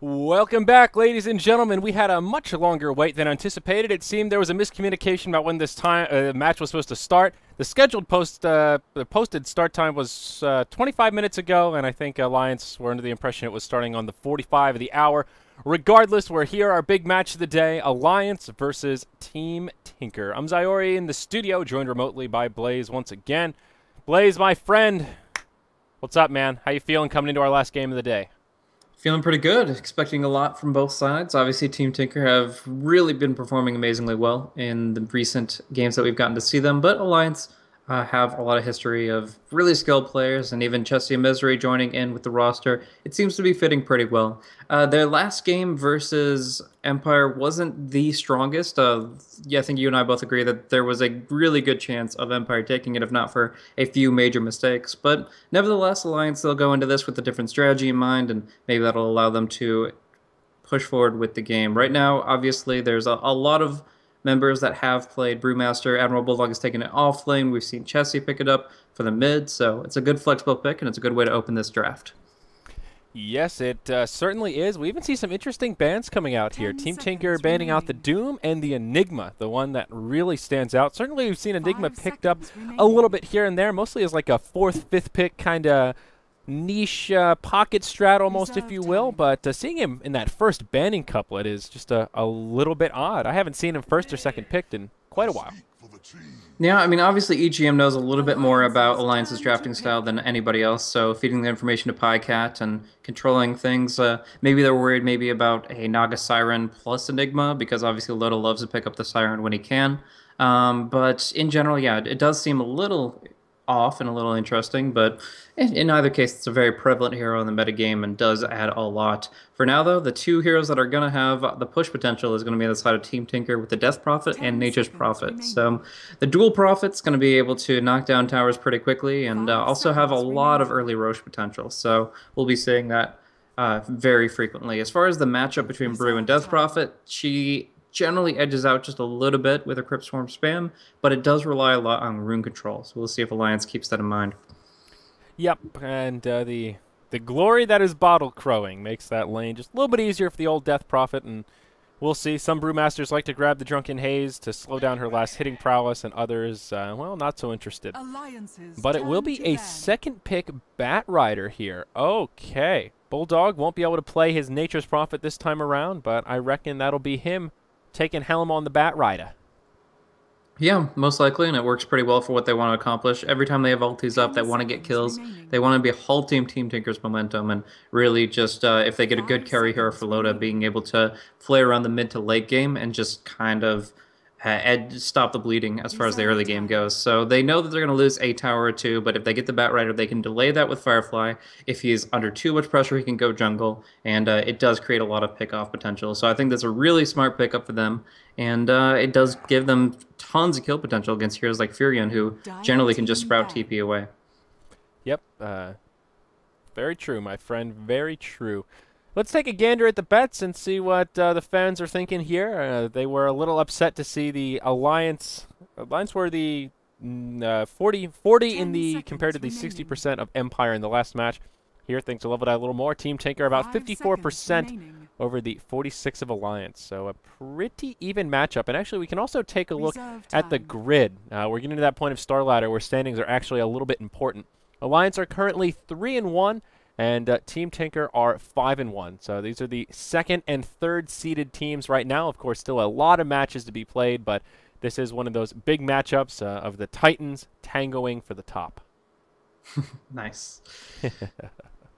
Welcome back, ladies and gentlemen. We had a much longer wait than anticipated. It seemed there was a miscommunication about when this match was supposed to start. The scheduled the posted start time was 25 minutes ago, and I think Alliance were under the impression it was starting on the 45 of the hour. Regardless, we're here, our big match of the day, Alliance versus Team Tinker. I'm Zyori in the studio, joined remotely by Blaze once again. Blaze, my friend, what's up, man? How you feeling coming into our last game of the day? Feeling pretty good. Expecting a lot from both sides. Obviously, Team Tinker have really been performing amazingly well in the recent games that we've gotten to see them, but Alliance have a lot of history of really skilled players, and even Chesty and Misery joining in with the roster. It seems to be fitting pretty well. Their last game versus Empire wasn't the strongest. Yeah, I think you and I both agree that there was a really good chance of Empire taking it, if not for a few major mistakes. But nevertheless, Alliance, they'll go into this with a different strategy in mind, and maybe that'll allow them to push forward with the game. Right now, obviously, there's a lot of members that have played Brewmaster. Admiral Bulldog has taken it off lane. We've seen Chessie pick it up for the mid, so it's a good flexible pick, and it's a good way to open this draft. Yes, it certainly is. We even see some interesting bans coming out here. Team Tinker banning out the Doom and the Enigma, the one that really stands out. Certainly we've seen Enigma picked up a little bit here and there, mostly as like a fourth, fifth pick kind of niche pocket strat almost, if you will. But seeing him in that first banning couplet is just a little bit odd. I haven't seen him first or second picked in quite a while. Yeah, I mean, obviously EGM knows a little bit more about Alliance's drafting style than anybody else, so feeding the information to PyCat and controlling things, maybe they're worried maybe about a Naga Siren plus Enigma, because obviously Loda loves to pick up the Siren when he can. But in general, yeah, it does seem a little off and a little interesting, but in either case, it's a very prevalent hero in the metagame and does add a lot. For now, though, the two heroes that are going to have the push potential is going to be on the side of Team Tinker with the Death Prophet and Nature's Prophet. So the dual Prophet's going to be able to knock down towers pretty quickly and also have a lot of early Roche potential. So we'll be seeing that very frequently. As far as the matchup between Brew and Death Prophet, she generally edges out just a little bit with her Crypt Swarm spam, but it does rely a lot on rune control. So we'll see if Alliance keeps that in mind. Yep, and the glory that is bottle crowing makes that lane just a little bit easier for the old Death Prophet, and we'll see. Some Brewmasters like to grab the Drunken Haze to slow down her last hitting prowess, and others, well, not so interested. But it will be a second pick Bat Rider here. Okay. Bulldog won't be able to play his Nature's Prophet this time around, but I reckon that'll be him taking helm on the Bat Rider. Yeah, most likely, and it works pretty well for what they want to accomplish. Every time they have ultis up, they want to get kills. They want to be halting Team Tinker's momentum, and really just, if they get a good carry here for Loda, being able to play around the mid to late game and just kind of stop the bleeding as far as the early game goes. So they know that they're going to lose a tower or two, but if they get the Bat Rider, they can delay that with Firefly. If he's under too much pressure, he can go jungle, and it does create a lot of pick-off potential. So I think that's a really smart pickup for them, and it does give them tons of kill potential against heroes like Furion, who generally can just sprout TP away. Yep, very true, my friend, very true. Let's take a gander at the bets and see what the fans are thinking here. They were a little upset to see the Alliance were the 40 in the compared to the 60% of Empire in the last match. Here things will level out a little more. Team Tinker about 54% over the 46 of Alliance. So a pretty even matchup. And actually we can also take a look at the grid. We're getting to that point of Starladder where standings are actually a little bit important. Alliance are currently 3-1. And Team Tinker are 5-1. So these are the second and third seeded teams right now. Of course, still a lot of matches to be played, but this is one of those big matchups of the Titans tangoing for the top. Nice.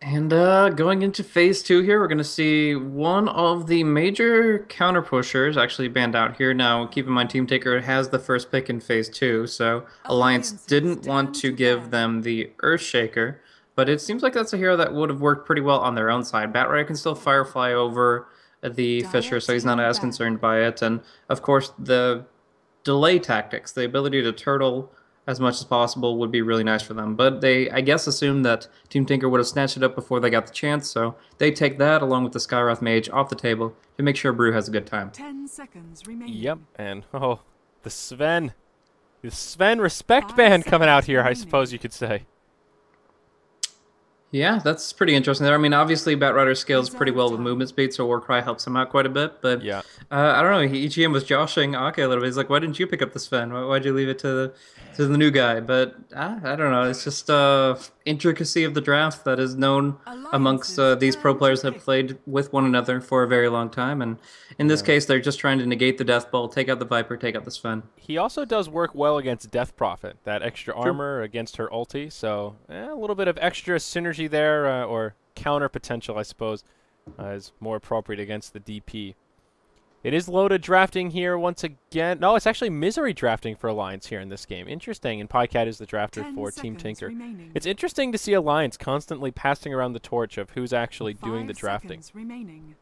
And going into phase 2 here, we're going to see one of the major counter pushers actually banned out here. Now, keep in mind, Team Tinker has the first pick in phase 2, so Alliance didn't want to give them the Earthshaker. But it seems like that's a hero that would have worked pretty well on their own side. Batrider can still Firefly over the Fisher, so he's not as concerned by it. And, of course, the delay tactics, the ability to turtle as much as possible would be really nice for them. But they, I guess, assumed that Team Tinker would have snatched it up before they got the chance, so they take that along with the Skywrath Mage off the table to make sure Brew has a good time. 10 seconds remaining. Yep, and, oh, the Sven respect band coming out here, I suppose you could say. Yeah, that's pretty interesting there. I mean, obviously, Batrider scales pretty well with movement speed, so Warcry helps him out quite a bit. But Yeah. I don't know. EGM was joshing Ake a little bit. He's like, "Why didn't you pick up this Fen? Why'd you leave it to the new guy?" But I don't know. It's just intricacy of the draft that is known amongst Alliance's these pro turn to players that have pick. played with one another for a very long time. And in this Yeah. case, they're just trying to negate the Death Ball, take out the Viper, take out the Sven. He also does work well against Death Prophet, that extra True. armor against her ulti, so a little bit of extra synergy there, or counter potential, I suppose, is more appropriate against the DP. It is loaded drafting here once again. No, it's actually Misery drafting for Alliance here in this game. Interesting, and Pycat is the drafter 10 for Team seconds Tinker. remaining. It's interesting to see Alliance constantly passing around the torch of who's actually doing the 5 drafting. seconds remaining.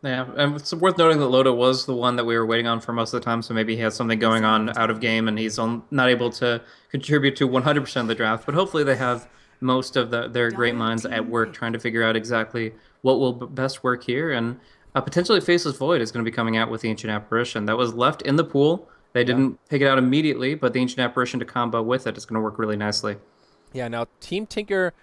Yeah, and it's worth noting that Loda was the one that we were waiting on for most of the time, so maybe he has something going on out of game and he's not able to contribute to 100% of the draft, but hopefully they have most of their great Dire minds at team work pick. trying to figure out exactly what will best work here, and potentially Faceless Void is going to be coming out with the Ancient Apparition. That was left in the pool. They Yeah. didn't pick it out immediately, but the Ancient Apparition to combo with it is going to work really nicely. Yeah, now Team Tinker,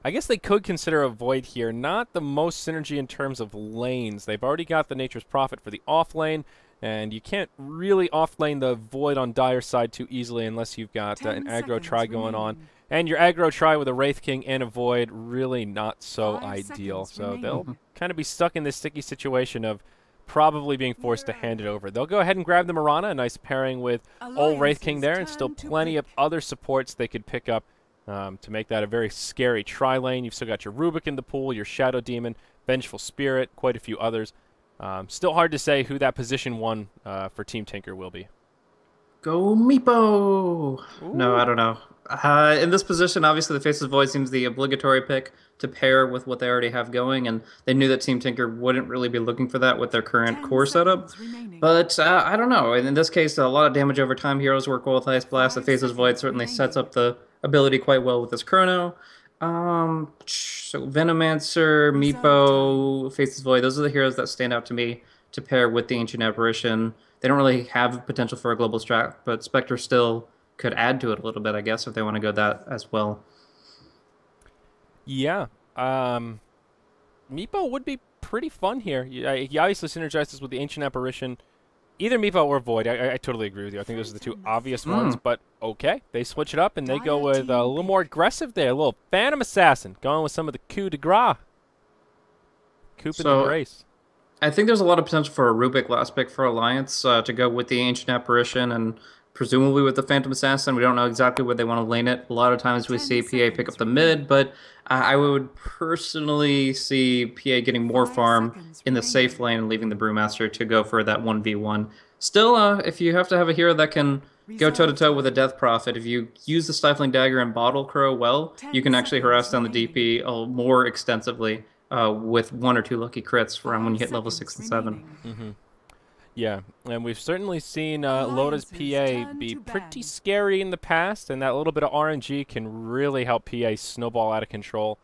I guess they could consider a Void here. Not the most synergy in terms of lanes. They've already got the Nature's Prophet for the off lane, and you can't really off lane the Void on Dire side too easily unless you've got an 10 aggro try seconds going on. remaining. And your aggro try with a Wraith King and a Void, really not so 5 ideal. seconds So they'll remaining. kind of be stuck in this sticky situation of probably being forced to hand it over. They'll go ahead and grab the Mirana, a nice pairing with old Wraith King there, and still Alliance's turn to plenty of pick. other supports they could pick up to make that a very scary tri-lane. You've still got your Rubik in the pool, your Shadow Demon, Vengeful Spirit, quite a few others. Still hard to say who that position one for Team Tinker will be. Go Meepo! No, I Ooh. don't know. In this position, obviously, the Faceless Void seems the obligatory pick to pair with what they already have going, and they knew that Team Tinker wouldn't really be looking for that with their current 10 core setup. seconds remaining. But I don't know. And in this case, a lot of damage over time. Heroes work well with Ice Blast. The 5 Faceless Void seconds certainly sets remaining. up the ability quite well with this Chrono. So Venomancer, Reserve time. Meepo, Faceless Void, those are the heroes that stand out to me to pair with the Ancient Apparition. They don't really have potential for a global strat, but Spectre still could add to it a little bit, I guess, if they want to go that as well. Yeah. Meepo would be pretty fun here. He obviously synergizes with the Ancient Apparition. Either Meepo or Void. I totally agree with you. I think those are the two Phantom obvious ones, Mm. but okay. They switch it up and they go Dire with a team little more pick. aggressive there. A little Phantom Assassin. Going with some of the coup de grace. Coup in the So grace. I think there's a lot of potential for a Rubik last pick for Alliance to go with the Ancient Apparition and presumably with the Phantom Assassin. We don't know exactly where they want to lane it. A lot of times we 10 see PA pick up seconds the mid, remaining. but I would personally see PA getting more 5 farm seconds in the safe remaining. lane and leaving the Brewmaster to go for that 1v1. Still, if you have to have a hero that can go Reserve toe-to-toe with a time. Death Prophet, if you use the Stifling Dagger and Bottle Crow well, you 10 can actually seconds harass down the remaining. DP more extensively with one or two lucky crits around when 5 you hit level 6 seconds and 7. remaining. Mm-hmm. Yeah, and we've certainly seen Loda's Alliance's PA turn be to pretty ban. scary in the past, and that little bit of RNG can really help PA snowball out of control.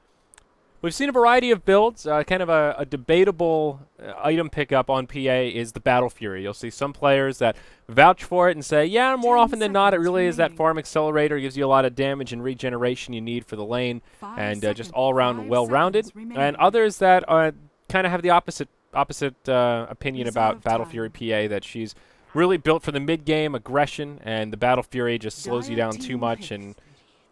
We've seen a variety of builds. Kind of a debatable item pickup on PA is the Battle Fury. You'll see some players that vouch for it and say, yeah, more 10 often than not, it seconds really is that remaining. farm accelerator. Gives you a lot of damage and regeneration you need for the lane, 5 and just seconds. all around 5 well-rounded. seconds And remaining. others that kind of have the opposite opinion about Reserve Battle time. Fury PA, that she's really built for the mid-game aggression, and the Battle Fury just slows you Dire down too team much. pick. And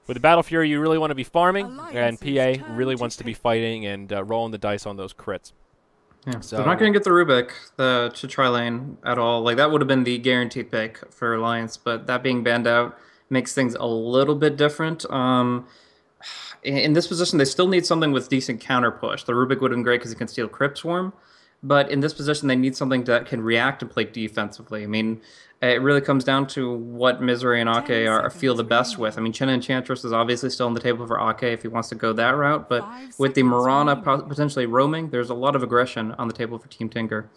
with the Battle Fury, you really want to be farming, and Alliance's PA turn really to wants to be pick. fighting and rolling the dice on those crits. Yeah, they're not So, going to get the Rubik to try lane at all. Like that would have been the guaranteed pick for Alliance, but that being banned out makes things a little bit different. In this position, they still need something with decent counter push. The Rubik would have been great because it can steal Crypt Swarm, but in this position, they need something that can react and play defensively. I mean, it really comes down to what Misery and 10 Ake feel the seconds best with. I remaining. mean, Chen Enchantress is obviously still on the table for Ake if he wants to go that route, but 5 with the seconds Mirana remaining. potentially roaming, there's a lot of aggression on the table for Team Tinker.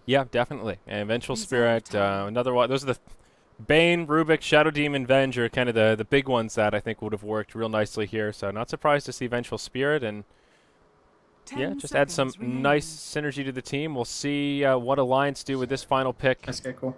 yeah, definitely. And Vengeful Reserve Spirit, time. another one. Those are the Bane, Rubik, Shadow Demon, Venge are kind of the big ones that I think would have worked real nicely here. So not surprised to see Vengeful Spirit, and yeah, 10 just add some seconds nice remaining. synergy to the team. We'll see what Alliance do with this final pick. Okay, cool.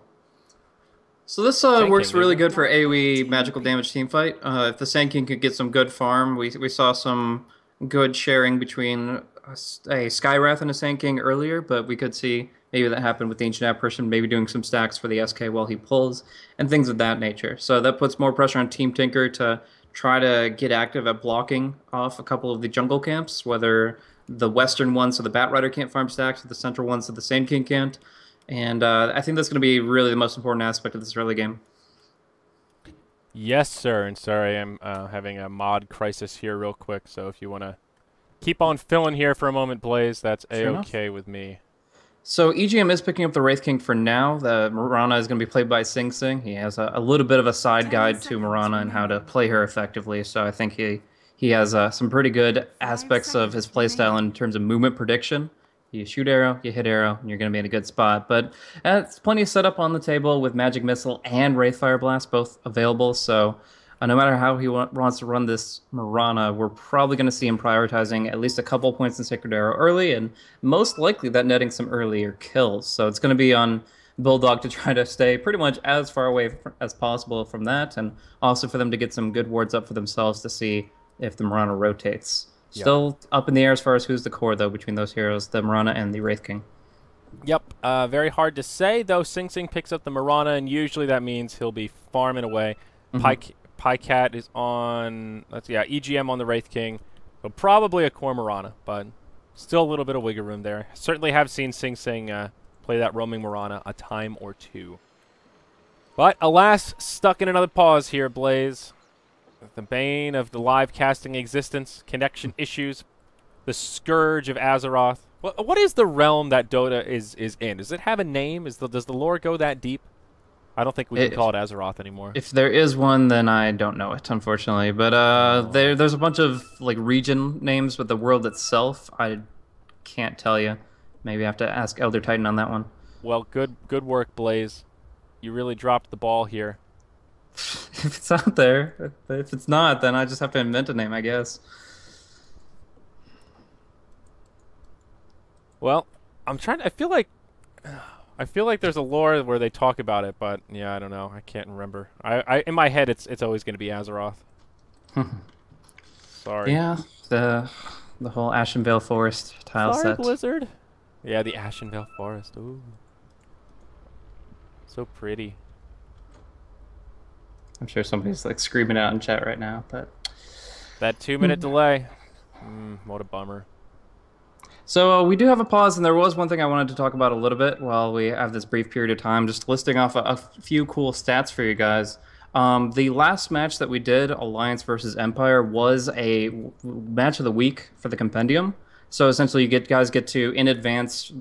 So this Sand King, works there you really go. good for Dire AoE team magical pick. damage team fight. If the Sand King could get some good farm, we saw some good sharing between a Skywrath and a Sand King earlier, but we could see maybe that happened with the Ancient Apparition, maybe doing some stacks for the SK while he pulls, and things of that nature. So that puts more pressure on Team Tinker to try to get active at blocking off a couple of the jungle camps, whether the western ones so the Bat Rider can't farm stacks, or the central ones so the Sand King can't. And I think that's going to be really the most important aspect of this early game. Yes, sir. And sorry, I'm having a mod crisis here real quick. So if you want to keep on filling here for a moment, Blaze, that's Sure enough. A-okay with me. So EGM is picking up the Wraith King for now. The Mirana is going to be played by Sing Sing. He has a little bit of a side 10 guide to seconds Mirana and how to remaining. play her effectively. So I think he has some pretty good 5 aspects of his seconds playstyle in remaining. terms of movement prediction. You shoot arrow, you hit arrow, and you're going to be in a good spot. But it's plenty of setup on the table with Magic Missile and Wraith Fire Blast both available. So no matter how he wants to run this Mirana, we're probably going to see him prioritizing at least a couple points in Sacred Arrow early, and most likely that netting some earlier kills. So it's going to be on Bulldog to try to stay pretty much as far away as possible from that, and also for them to get some good wards up for themselves to see if the Mirana rotates. Yep. Still up in the air as far as who's the core, though, between those heroes, the Mirana and the Wraith King. Yep. Very hard to say, though. Sing Sing picks up the Mirana, and usually that means he'll be farming away. Pycat is on, EGM on the Wraith King. So probably a core Mirana, but still a little bit of wiggle room there. Certainly have seen Sing Sing play that roaming Mirana a time or two. But alas, stuck in another pause here, Blaze. The bane of the live casting existence, connection issues, the scourge of Azeroth. What is the realm that Dota is in? Does it have a name? Does the lore go that deep? I don't think we can call it Azeroth anymore. If there is one, then I don't know it, unfortunately. But Oh. there's a bunch of like region names, but the world itself, I can't tell you. Maybe I have to ask Elder Titan on that one. Well, good work, Blaze. You really dropped the ball here. If it's out there, if it's not, then I just have to invent a name, I guess. Well, I feel like there's a lore where they talk about it, but yeah, I don't know. I can't remember. In my head, it's always going to be Azeroth. Sorry. Yeah, the whole Ashenvale Forest tile Sorry, set. Blizzard. Yeah, the Ashenvale Forest. Ooh, so pretty. I'm sure somebody's like screaming out in chat right now, but That 2-minute delay. What a bummer. so we do have a pause, and there was one thing I wanted to talk about a little bit while we have this brief period of time, just listing off a few cool stats for you guys. The last match that we did, Alliance versus Empire, was a match of the week for the Compendium. So essentially, guys get to, in advance,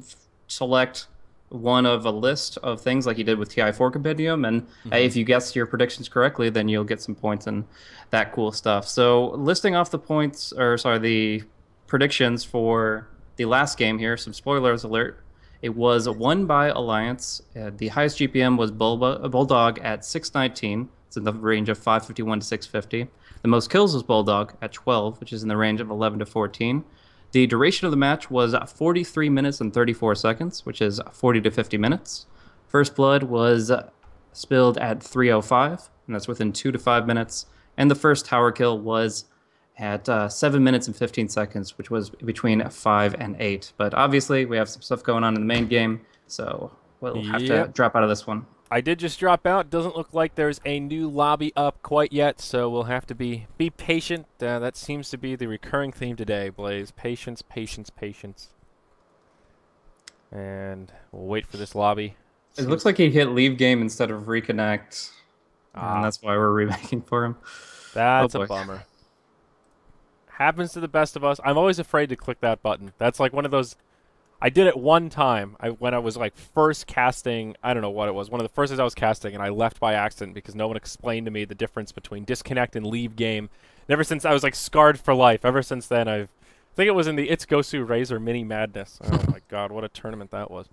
select one of a list of things like you did with TI4 Compendium, and if you guess your predictions correctly, then you'll get some points and that cool stuff. So listing off the points, or sorry, the predictions for the last game here, some spoilers alert. It was won by Alliance. The highest GPM was Bulldog at 619. It's in the range of 551 to 650. The most kills was Bulldog at 12, which is in the range of 11 to 14. The duration of the match was 43 minutes and 34 seconds, which is 40 to 50 minutes. First blood was spilled at 3:05, and that's within 2 to 5 minutes. And the first tower kill was at 7 minutes and 15 seconds, which was between 5 and 8. But obviously, we have some stuff going on in the main game, so we'll have to drop out of this one. I did just drop out. Doesn't look like there's a new lobby up quite yet, so we'll have to be patient. That seems to be the recurring theme today, Blaze. Patience, patience, patience. And we'll wait for this lobby. It looks like he hit leave game instead of reconnect, and that's why we're remaking for him. That's Oh, a boy. bummer. Happens to the best of us. I'm always afraid to click that button. That's like one of those... I did it one time when I was like first casting. I don't know what it was. One of the first days I was casting, and I left by accident because no one explained to me the difference between disconnect and leave game. And ever since I was like scarred for life. Ever since then, I think it was in the It's Gosu Razor Mini Madness. Oh my god, what a tournament that was.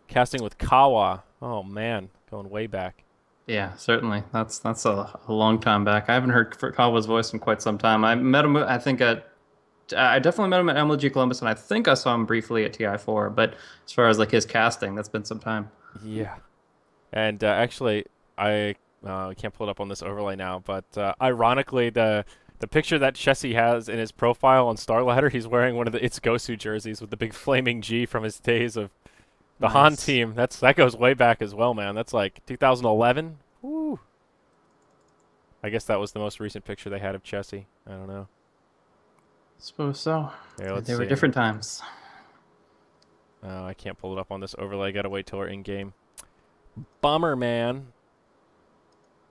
Casting with Kawa. Oh man, going way back. Yeah, certainly. That's a long time back. I haven't heard Kawa's voice in quite some time. I met him, I think, I definitely met him at MLG Columbus, and I think I saw him briefly at TI4. But as far as like his casting, that's been some time. Yeah. And actually, I can't pull it up on this overlay now, but ironically, The picture that Chessie has in his profile on Starladder, he's wearing one of the It's Gosu jerseys with the big flaming G from his days of the Han Nice. team. That goes way back as well, man. That's like 2011. Woo. I guess that was the most recent picture they had of Chessie. I don't know. Suppose so. Here, let's They were see. different times. Oh, I can't pull it up on this overlay. Gotta wait till we're in game. Bummer, man.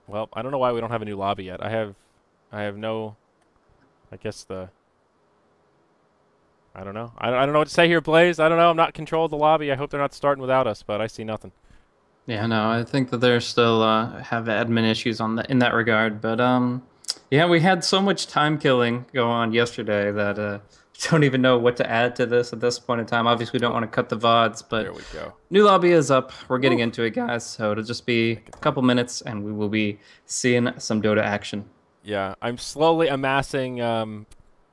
Well, I don't know why we don't have a new lobby yet. I have no. I guess the. I don't know. I don't know what to say here, Blaze. I don't know. I'm not in control of the lobby. I hope they're not starting without us, but I see nothing. Yeah, no, I think that they're still have admin issues on in that regard. But yeah, we had so much time killing go on yesterday that don't even know what to add to this at this point in time. Obviously, we don't Oh, want to cut the VODs, but there we go. new lobby is up. We're getting Woo. into it, guys. So it'll just be Look at a that. couple minutes, and we will be seeing some Dota action. Yeah, I'm slowly amassing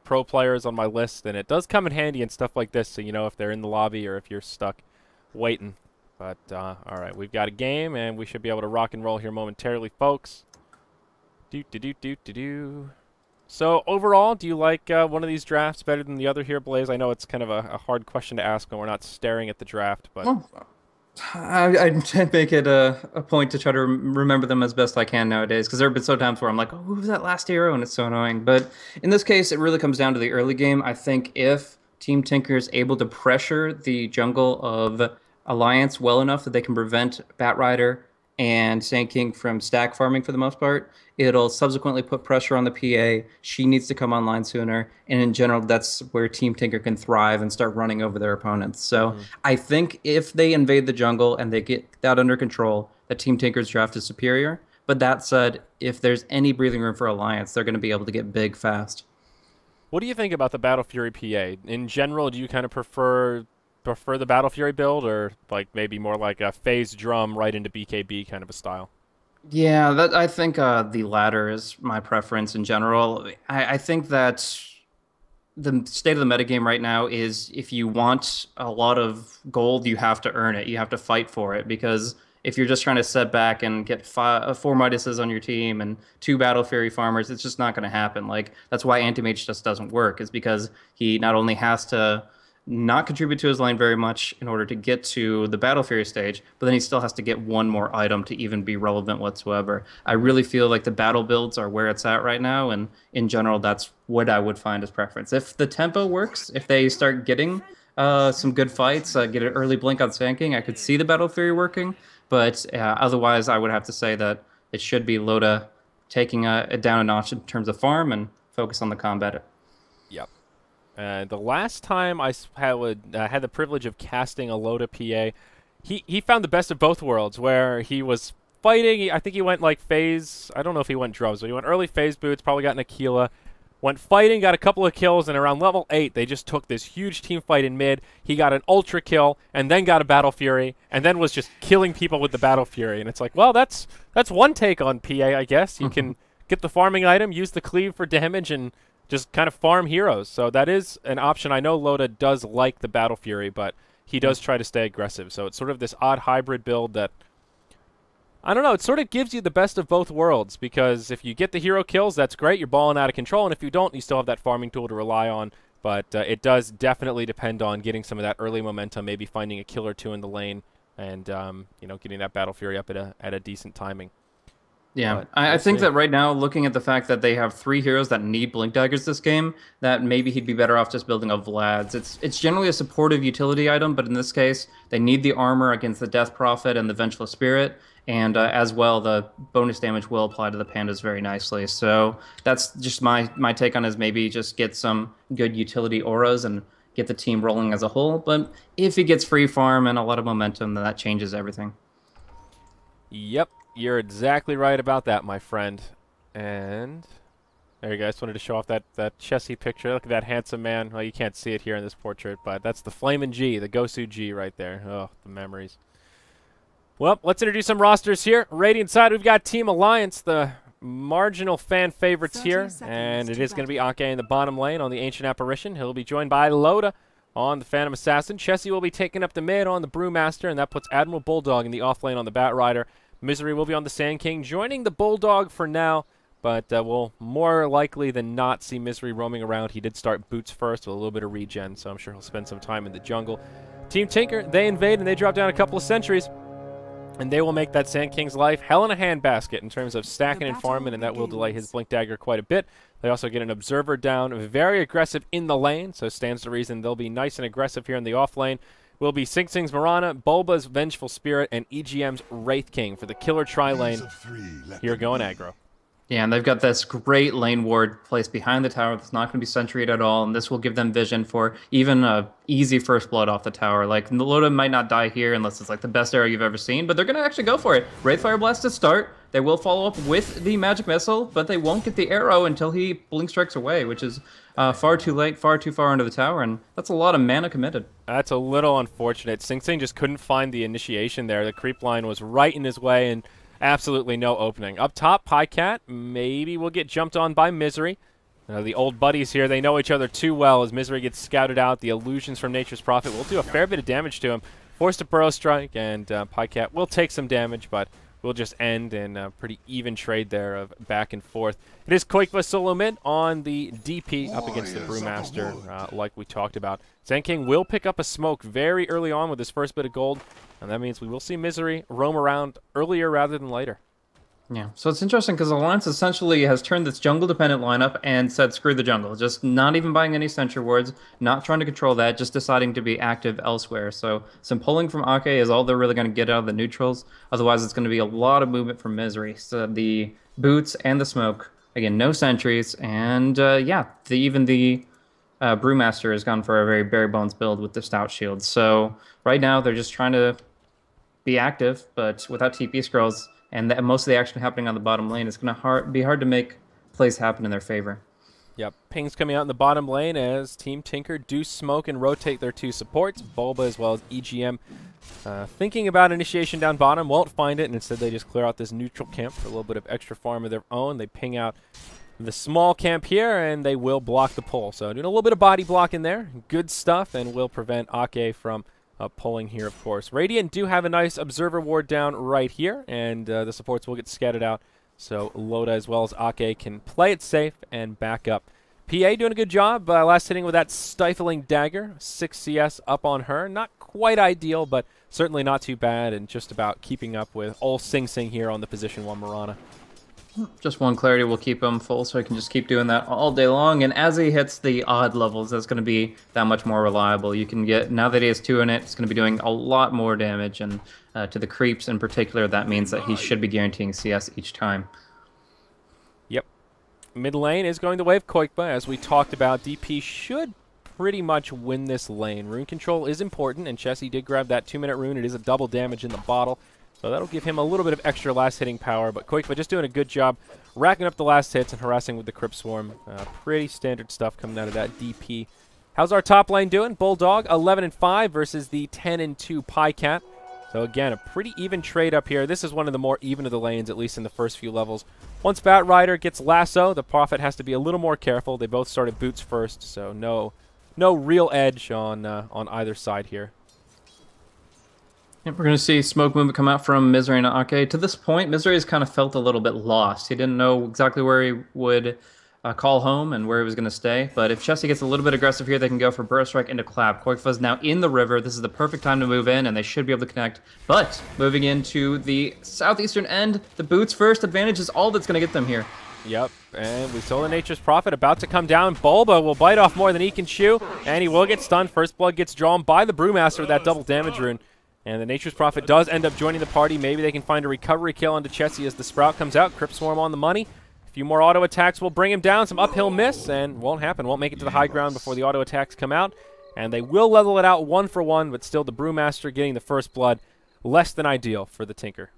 pro players on my list, and it does come in handy in stuff like this. So you know if they're in the lobby or if you're stuck waiting. But all right, we've got a game, and we should be able to rock and roll here momentarily, folks. Do do do do do do. So overall, do you like one of these drafts better than the other here, Blaze? I know it's kind of a hard question to ask when we're not staring at the draft, but Well, I make it a point to try to remember them as best I can nowadays because there have been so times where I'm like, oh, who was that last hero? And it's so annoying. But in this case, it really comes down to the early game. I think if Team Tinker is able to pressure the jungle of Alliance well enough that they can prevent Batrider and Sand King from stack farming for the most part, it'll subsequently put pressure on the PA. She needs to come online sooner. And in general, that's where Team Tinker can thrive and start running over their opponents. So mhm. I think if they invade the jungle and they get that under control, that Team Tinker's draft is superior. But that said, if there's any breathing room for Alliance, they're going to be able to get big fast. What do you think about the Battle Fury PA? In general, do you kind of prefer the Battle Fury build, or like maybe more like a phase drum right into BKB kind of a style? Yeah, that I think the latter is my preference in general. I think that the state of the metagame right now is if you want a lot of gold, you have to earn it. You have to fight for it because if you're just trying to set back and get four Midases on your team and two Battle Fury farmers, it's just not going to happen. Like that's why Anti-Mage just doesn't work. Is because he not only has to not contribute to his lane very much in order to get to the Battle Fury stage, but then he still has to get one more item to even be relevant whatsoever. I really feel like the battle builds are where it's at right now, and in general, that's what I would find as preference. If the tempo works, if they start getting some good fights, get an early blink on Sand King, I could see the Battle Fury working, but otherwise, I would have to say that it should be Loda taking it down a notch in terms of farm and focus on the combat. Yep. The last time had the privilege of casting a Loda PA, he found the best of both worlds, where he was fighting. I think he went like phase. I don't know if he went drums, but he went early phase boots. Probably got an Aquila. Went fighting, got a couple of kills, and around level 8, they just took this huge team fight in mid. He got an Ultra kill, and then got a Battle Fury, and then was just killing people with the Battle Fury. And it's like, well, that's one take on PA, I guess. You can get the farming item, use the cleave for damage, and just kind of farm heroes. So that is an option. I know Loda does like the Battle Fury, but he does try to stay aggressive. So it's sort of this odd hybrid build that, I don't know, it sort of gives you the best of both worlds, because if you get the hero kills, that's great, you're balling out of control, and if you don't, you still have that farming tool to rely on, but it does definitely depend on getting some of that early momentum, maybe finding a kill or two in the lane, and you know, getting that Battle Fury up at a decent timing. Yeah, But I we'll think see. that right now, looking at the fact that they have three heroes that need blink daggers this game, that maybe he'd be better off just building a Vlad's. It's generally a supportive utility item, but in this case, they need the armor against the Death Prophet and the Vengeful Spirit, and as well, the bonus damage will apply to the pandas very nicely. So that's just my take on is maybe just get some good utility auras and get the team rolling as a whole. But if he gets free farm and a lot of momentum, then that changes everything. Yep, you're exactly right about that, my friend. And there you go. I just wanted to show off that Chessie picture. Look at that handsome man. Well, you can't see it here in this portrait, but that's the Flamin' G, the Gosu G right there. Oh, the memories. Well, let's introduce some rosters here. Radiant side, we've got Team Alliance, the marginal fan favorites here. And it is going to be Ake in the bottom lane on the Ancient Apparition. He'll be joined by Loda on the Phantom Assassin. Chessie will be taking up the mid on the Brewmaster, and that puts Admiral Bulldog in the off lane on the Batrider. Misery will be on the Sand King, joining the Bulldog for now. but we'll more likely than not see Misery roaming around. He did start boots first with a little bit of regen, so I'm sure he'll spend some time in the jungle. Team Tinker, they invade and they drop down a couple of sentries, and they will make that Sand King's life hell in a handbasket in terms of stacking and farming, and that will delay his Blink Dagger quite a bit. They also get an Observer down, very aggressive in the lane, so stands to reason they'll be nice and aggressive here in the off lane. Will be Sing Sing's Mirana, Bulba's Vengeful Spirit, and EGM's Wraith King for the killer tri-lane. Here going aggro. Yeah, and they've got this great lane ward placed behind the tower that's not going to be sentryed at all, and this will give them vision for even a easy first blood off the tower. Like, Loda might not die here unless it's like the best arrow you've ever seen, but they're going to actually go for it. Wraith Fire Blast to start. They will follow up with the Magic Missile, but they won't get the arrow until he Blink Strikes away, which is far too late, far too far into the tower, and that's a lot of mana committed. That's a little unfortunate. Sing Sing just couldn't find the initiation there. The creep line was right in his way, and absolutely no opening. Up top, Pycat maybe will get jumped on by Misery. The old buddies here, they know each other too well as Misery gets scouted out. The illusions from Nature's Prophet will do a fair bit of damage to him. Forced to Burrow Strike, and Pycat will take some damage, but will just end in a pretty even trade there of back and forth. It is Koikva solo mid on the DP up against the Brewmaster, like we talked about. Sand King will pick up a smoke very early on with his first bit of gold, and that means we will see Misery roam around earlier rather than later. Yeah, so it's interesting because Alliance essentially has turned this jungle-dependent lineup and said, screw the jungle. Just not even buying any sentry wards, not trying to control that, just deciding to be active elsewhere. So some pulling from Ake is all they're really going to get out of the neutrals. Otherwise, it's going to be a lot of movement from Misery. So the boots and the smoke, again, no sentries. And yeah, even the Brewmaster has gone for a very bare bones build with the Stout Shield. So right now, they're just trying to be active, but without TP scrolls, and most of the action happening on the bottom lane, it's going to be hard to make plays happen in their favor. Yep, pings coming out in the bottom lane as Team Tinker do smoke and rotate their two supports, Bulba as well as EGM. Thinking about initiation down bottom, won't find it, and instead they just clear out this neutral camp for a little bit of extra farm of their own. They ping out the small camp here, and they will block the pull. So doing a little bit of body block in there, good stuff, and will prevent Ake from pulling here, of course. Radiant do have a nice Observer ward down right here, and the supports will get scattered out, so Loda as well as Ake can play it safe and back up. PA doing a good job, last hitting with that Stifling Dagger, 6 CS up on her. Not quite ideal, but certainly not too bad, and just about keeping up with old Sing Sing here on the position 1 Mirana. Just one clarity will keep him full, so he can just keep doing that all day long. And as he hits the odd levels, that's going to be that much more reliable. You can get, now that he has 2 in it, it's going to be doing a lot more damage. And to the creeps in particular, that means that he should be guaranteeing CS each time. Yep. Mid lane is going the way of Koikba. As we talked about, DP should pretty much win this lane. Rune control is important, and Chessie did grab that 2-minute rune. It is a double damage in the bottle. So that'll give him a little bit of extra last hitting power, but Koikva just doing a good job racking up the last hits and harassing with the Crypt Swarm. Pretty standard stuff coming out of that DP. How's our top lane doing? Bulldog 11-5 versus the 10-2 Pycat. So again, a pretty even trade up here. This is one of the more even of the lanes, at least in the first few levels. Once Bat Rider gets lasso, the Prophet has to be a little more careful. They both started boots first, so no real edge on either side here. Yep, we're going to see smoke movement come out from Misery and Ake. To this point, Misery has kind of felt a little bit lost. He didn't know exactly where he would call home and where he was going to stay. But if Chessie gets a little bit aggressive here, they can go for Burrow Strike into Clap. Koikva's now in the river. This is the perfect time to move in, and they should be able to connect. But moving into the southeastern end, the boots first advantage is all that's going to get them here. Yep, and we saw the Nature's Prophet about to come down. Bulba will bite off more than he can chew, and he will get stunned. First blood gets drawn by the Brewmaster with that double damage rune. And the Nature's Prophet does end up joining the party. Maybe they can find a recovery kill onto Chessie as the Sprout comes out. Crypt Swarm on the money. A few more auto attacks will bring him down. Some uphill miss, and won't happen. Won't make it to the high ground before the auto attacks come out. And they will level it out 1 for 1, but still the Brewmaster getting the first blood. Less than ideal for the Tinker.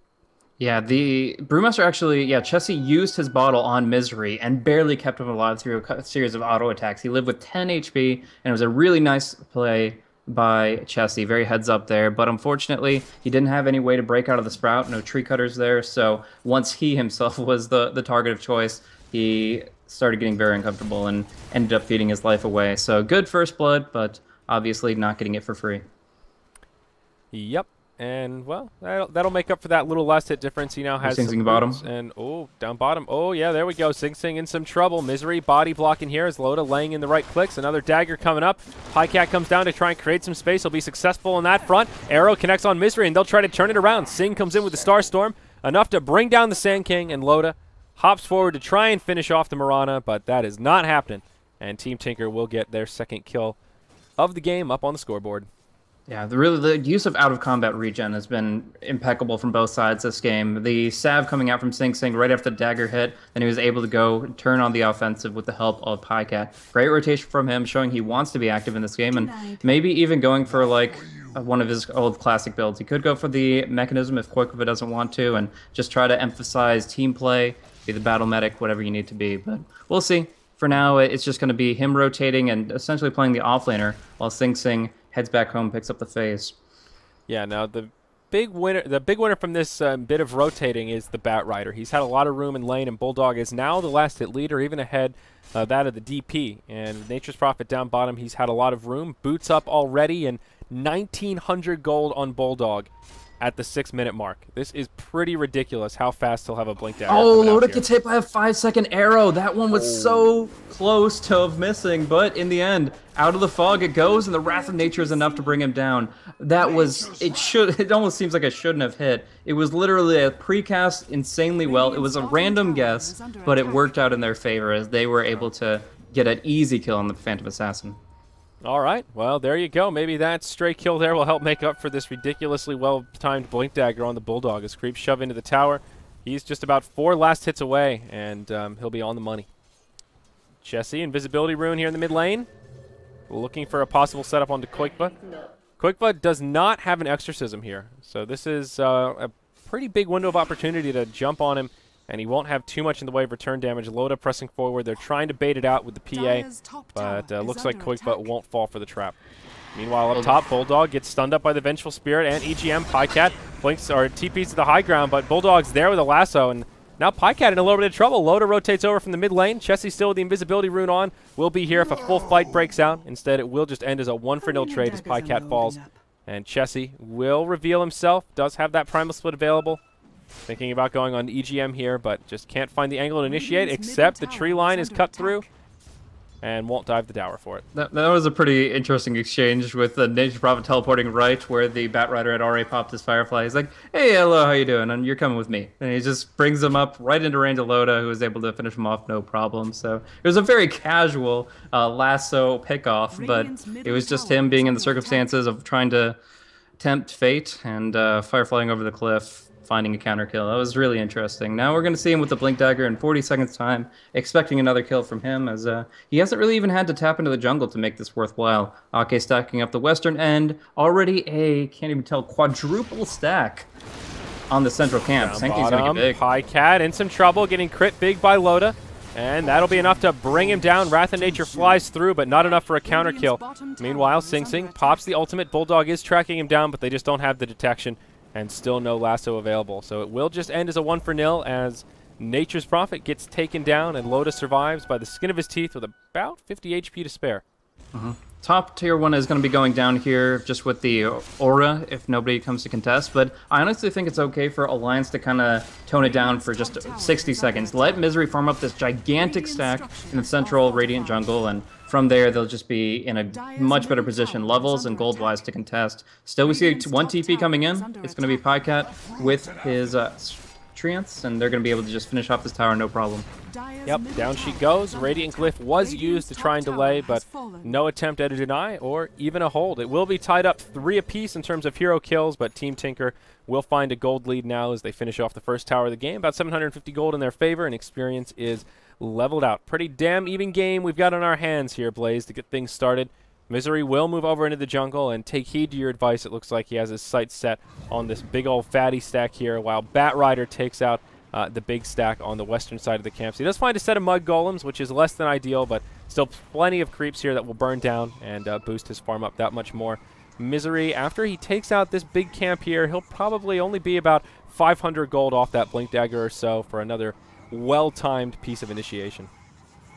Yeah, the Brewmaster actually, Chessie used his bottle on Misery and barely kept him alive through a series of auto attacks. He lived with 10 HP, and it was a really nice play by Chessie, very heads up there, but unfortunately he didn't have any way to break out of the Sprout, no tree cutters there, so once he himself was the target of choice, he started getting very uncomfortable and ended up feeding his life away. So good first blood, but obviously not getting it for free. Yep, and, well, that'll make up for that little last hit difference. He now has Sing some Sing bottom. And, oh, down bottom. Oh, yeah, there we go. Sing Sing in some trouble. Misery body blocking here as Loda laying in the right clicks. Another dagger coming up. Pycat comes down to try and create some space. He'll be successful on that front. Arrow connects on Misery, and they'll try to turn it around. Sing comes in with the Star Storm, enough to bring down the Sand King, and Loda hops forward to try and finish off the Marana, but that is not happening. And Team Tinker will get their second kill of the game up on the scoreboard. Yeah, the use of out-of-combat regen has been impeccable from both sides this game. The salve coming out from Sing Sing right after the dagger hit, then he was able to go turn on the offensive with the help of Pycat. Great rotation from him, showing he wants to be active in this game, and maybe even going for like one of his old classic builds. He could go for the mechanism if Koikova doesn't want to, and just try to emphasize team play, be the battle medic, whatever you need to be. But we'll see. For now, it's just going to be him rotating and essentially playing the offlaner while Sing Sing heads back home, picks up the phase. Yeah, now the big winner from this bit of rotating is the Bat Rider. He's had a lot of room in lane, and Bulldog is now the last hit leader, even ahead that of the DP. And Nature's Prophet down bottom, he's had a lot of room. Boots up already, and 1,900 gold on Bulldog at the 6-minute mark. This is pretty ridiculous how fast he'll have a blink dagger. Oh, Loda gets hit by a 5-second arrow. That one was so close to missing, but in the end, out of the fog it goes, and the Wrath of Nature is enough to bring him down. That was, it almost seems like it shouldn't have hit. It was literally a precast insanely well. It was a random guess, but it worked out in their favor as they were able to get an easy kill on the Phantom Assassin. All right, well, there you go. Maybe that stray kill there will help make up for this ridiculously well-timed blink dagger on the Bulldog. As Creep shove into the tower, he's just about 4 last hits away, and he'll be on the money. Jesse, Invisibility Rune here in the mid lane, looking for a possible setup onto Koikva. Koikva does not have an Exorcism here, so this is a pretty big window of opportunity to jump on him, and he won't have too much in the way of return damage. Loda pressing forward. They're trying to bait it out with the PA, but looks like Koikva won't fall for the trap. Meanwhile, up top, Bulldog gets stunned up by the Vengeful Spirit and EGM. Pycat blinks or TPs to the high ground, but Bulldog's there with a lasso, and now Pycat in a little bit of trouble. Loda rotates over from the mid lane. Chessie still with the Invisibility Rune on. Will be here if a full fight breaks out. Instead, it will just end as a 1-for-0 trade as Pycat falls. And Chessie will reveal himself. Does have that Primal Split available. Thinking about going on EGM here, but just can't find the angle to initiate, except the tree line is cut through and won't dive the tower for it. That was a pretty interesting exchange with the Nature's Prophet teleporting right where the Bat Rider had already popped his Firefly. He's like, hey, hello, how you doing? And you're coming with me. And he just brings him up right into range of Loda, who was able to finish him off no problem. So it was a very casual lasso pickoff, but it was just him being in the circumstances of trying to tempt fate and fireflying over the cliff, finding a counter kill. That was really interesting. Now we're going to see him with the Blink Dagger in 40 seconds time, expecting another kill from him, as he hasn't really even had to tap into the jungle to make this worthwhile. Ake stacking up the western end, already a, can't even tell, quadruple stack on the central camp. Senki's going to get big. Pycat in some trouble, getting crit big by Loda, and that'll be enough to bring him down. Wrath of Nature flies through, but not enough for a counter kill. Meanwhile, Sing Sing pops the ultimate. Bulldog is tracking him down, but they just don't have the detection. And still no lasso available. So it will just end as a 1-for-0 as Nature's Prophet gets taken down and Loda survives by the skin of his teeth with about 50 HP to spare. Top tier 1 is going to be going down here just with the aura if nobody comes to contest, but I honestly think it's okay for Alliance to kind of tone it down for just 60 seconds. Let Misery farm up this gigantic stack in the central Radiant jungle, and from there they'll just be in a much better position levels and gold-wise to contest. Still, we see 1 TP coming in. It's going to be Pycat with his Treants, and they're going to be able to just finish off this tower no problem. Yep, down she goes. Radiant Glyph was used to try and delay, but no attempt at a deny or even a hold. It will be tied up 3 apiece in terms of hero kills, but Team Tinker will find a gold lead now as they finish off the first tower of the game. About 750 gold in their favor, and experience is leveled out. Pretty damn even game we've got on our hands here, Blaze, to get things started. Misery will move over into the jungle, and take heed to your advice. It looks like he has his sights set on this big old fatty stack here, while Bat Rider takes out the big stack on the western side of the camp. So he does find a set of mud golems, which is less than ideal, but still plenty of creeps here that will burn down and boost his farm up that much more. Misery, after he takes out this big camp here, he'll probably only be about 500 gold off that Blink Dagger or so for another well-timed piece of initiation.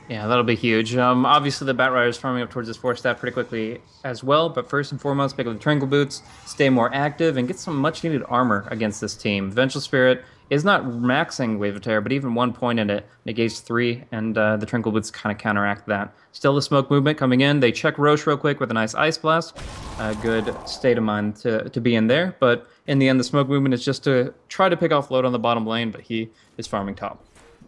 Yeah, that'll be huge. Obviously, the Batrider is farming up towards his 4 staff pretty quickly as well, but first and foremost, pick up the Tranquil Boots, stay more active, and get some much-needed armor against this team. Vengeful Spirit is not maxing Wave of Terror, but even 1 point in it negates 3, and the Tranquil Boots kind of counteract that. Still the smoke movement coming in. They check Roche real quick with a nice Ice Blast. A good state of mind to be in there, but in the end, the smoke movement is just to try to pick off load on the bottom lane, but he is farming top.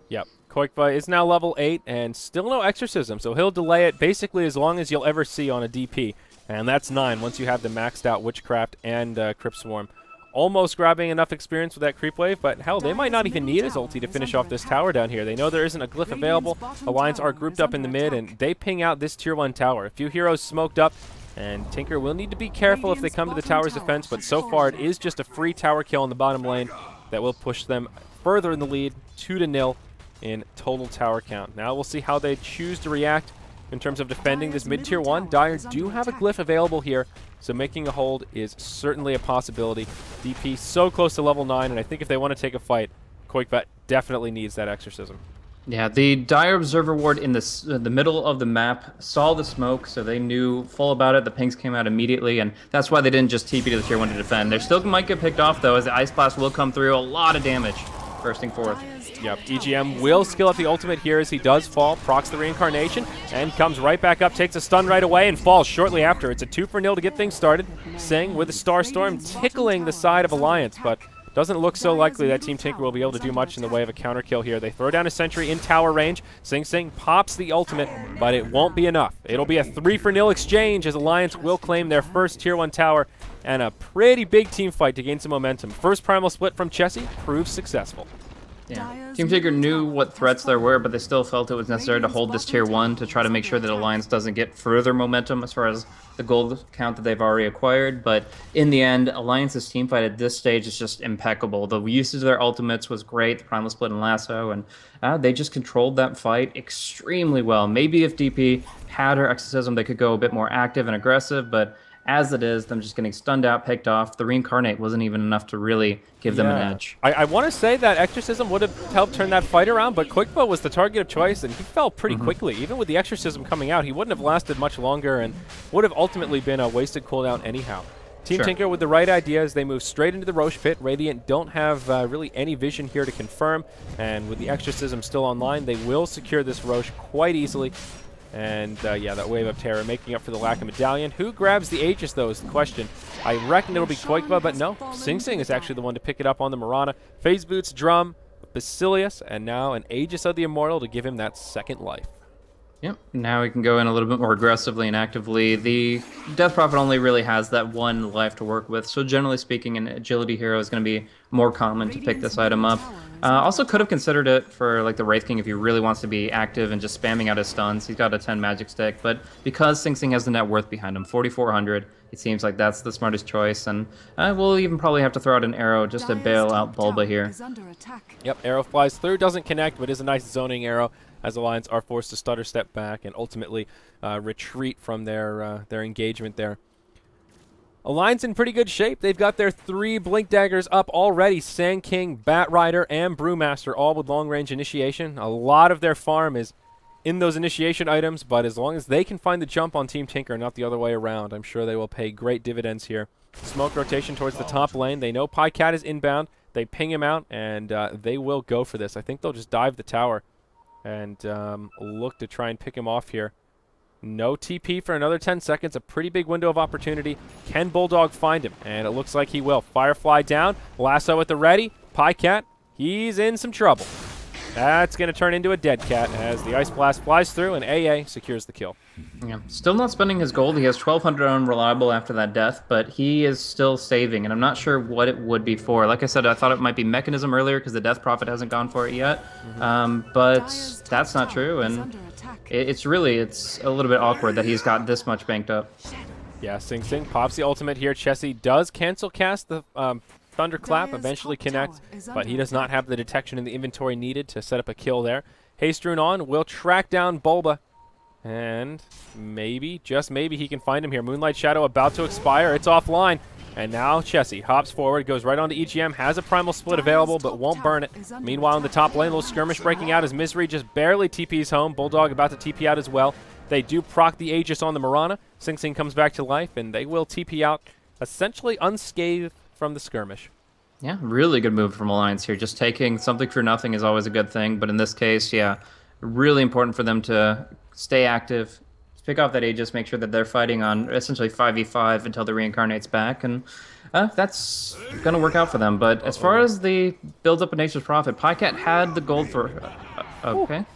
Yep. Koikva is now level 8 and still no Exorcism, so he'll delay it basically as long as you'll ever see on a DP. And that's 9 once you have the maxed out Witchcraft and Crypt Swarm. Almost grabbing enough experience with that creep wave, but hell, they might not even need his ulti to finish off this tower down here. They know there isn't a glyph available. Alliance are grouped up in the mid, and they ping out this tier 1 tower. A few heroes smoked up, and Tinker will need to be careful if they come to the tower's defense, but so far it is just a free tower kill in the bottom lane that will push them further in the lead, 2-0 in total tower count. Now we'll see how they choose to react in terms of defending this mid-tier 1. Dire do have a glyph available here, so making a hold is certainly a possibility. DP so close to level 9, and I think if they want to take a fight, Koikvat definitely needs that Exorcism. Yeah, the Dire Observer Ward in the middle of the map saw the smoke, so they knew full about it. The pings came out immediately, and that's why they didn't just TP to the tier 1 to defend. They still might get picked off, though, as the Ice Blast will come through. A lot of damage bursting forth. Yep, EGM will skill up the ultimate here as he does fall, procs the Reincarnation, and comes right back up, takes a stun right away, and falls shortly after. It's a 2-0 to get things started. Sing with a Star Storm tickling the side of Alliance, but doesn't look so likely that Team Tinker will be able to do much in the way of a counter kill here. They throw down a sentry in tower range. Sing pops the ultimate, but it won't be enough. It'll be a 3-0 exchange as Alliance will claim their first tier 1 tower, and a pretty big team fight to gain some momentum. First primal split from Chessie proves successful. Yeah. Team Tinker knew what threats there were, but they still felt it was necessary to hold this tier 1 to try to make sure that Alliance doesn't get further momentum as far as the gold count that they've already acquired. But in the end, Alliance's team fight at this stage is just impeccable. The usage of their ultimates was great, the Primal Split and Lasso, and they just controlled that fight extremely well. Maybe if DP had her Exorcism, they could go a bit more active and aggressive, but as it is, them just getting stunned out, picked off. The Reincarnate wasn't even enough to really give them an edge. I want to say that Exorcism would have helped turn that fight around, but Koikva was the target of choice, and he fell pretty quickly. Even with the Exorcism coming out, he wouldn't have lasted much longer and would have ultimately been a wasted cooldown anyhow. Team Tinker with the right ideas, they move straight into the Roche pit. Radiant don't have really any vision here to confirm, and with the Exorcism still online, they will secure this Roche quite easily. And yeah, that Wave of Terror making up for the lack of Medallion. Who grabs the Aegis, though, is the question. I reckon it'll be Koikva, but no. Sing is actually the one to pick it up on the Mirana. Phase Boots, Drum, Basilius, and now an Aegis of the Immortal to give him that second life. Yep, now we can go in a little bit more aggressively and actively. The Death Prophet only really has that 1 life to work with, so generally speaking, an agility hero is going to be more common to pick this item up. Also could have considered it for like the Wraith King if he really wants to be active and just spamming out his stuns. He's got a 10 magic stick, but because Sing has the net worth behind him, 4,400, it seems like that's the smartest choice, and we'll even probably have to throw out an arrow just to bail out Bulba here. Yep, arrow flies through, doesn't connect, but is a nice zoning arrow as Alliance are forced to stutter step back and ultimately retreat from their engagement there. Alliance in pretty good shape. They've got their 3 Blink Daggers up already. Sand King, Batrider, and Brewmaster, all with long-range initiation. A lot of their farm is in those initiation items, but as long as they can find the jump on Team Tinker, not the other way around, I'm sure they will pay great dividends here. Smoke rotation towards the top lane. They know Pycat is inbound. They ping him out, and they will go for this. I think they'll just dive the tower and look to try and pick him off here. No TP for another 10 seconds. A pretty big window of opportunity. Can Bulldog find him? And it looks like he will. Firefly down. Lasso at the ready. Pycat, he's in some trouble. That's going to turn into a dead cat as the Ice Blast flies through and AA secures the kill. Yeah, still not spending his gold. He has 1,200 on Reliable after that death, but he is still saving, and I'm not sure what it would be for. Like I said, I thought it might be Mechanism earlier because the Death Prophet hasn't gone for it yet, but that's not true, and it's a little bit awkward that he's got this much banked up. Yeah, Sing pops the ultimate here. Chessie does cancel cast the Thunderclap, eventually connects, but he does not have the detection in the inventory needed to set up a kill there. Haste Rune on will track down Bulba, and maybe, just maybe, he can find him here. Moonlight Shadow about to expire. It's offline, And now Chessie hops forward, goes right onto EGM, has a primal split available, but won't burn it. Meanwhile, in the top lane, a little skirmish breaking out as Misery just barely TPs home. Bulldog about to TP out as well. They do proc the Aegis on the Mirana. Sing Sing comes back to life, and they will TP out essentially unscathed from the skirmish. Yeah, really good move from Alliance here. Just taking something for nothing is always a good thing, but in this case, yeah, really important for them to stay active, pick off that Aegis, make sure that they're fighting on essentially 5v5 until the reincarnates back, and that's going to work out for them. But as far as the build up of Nature's Prophet, Pycat had the gold for... okay.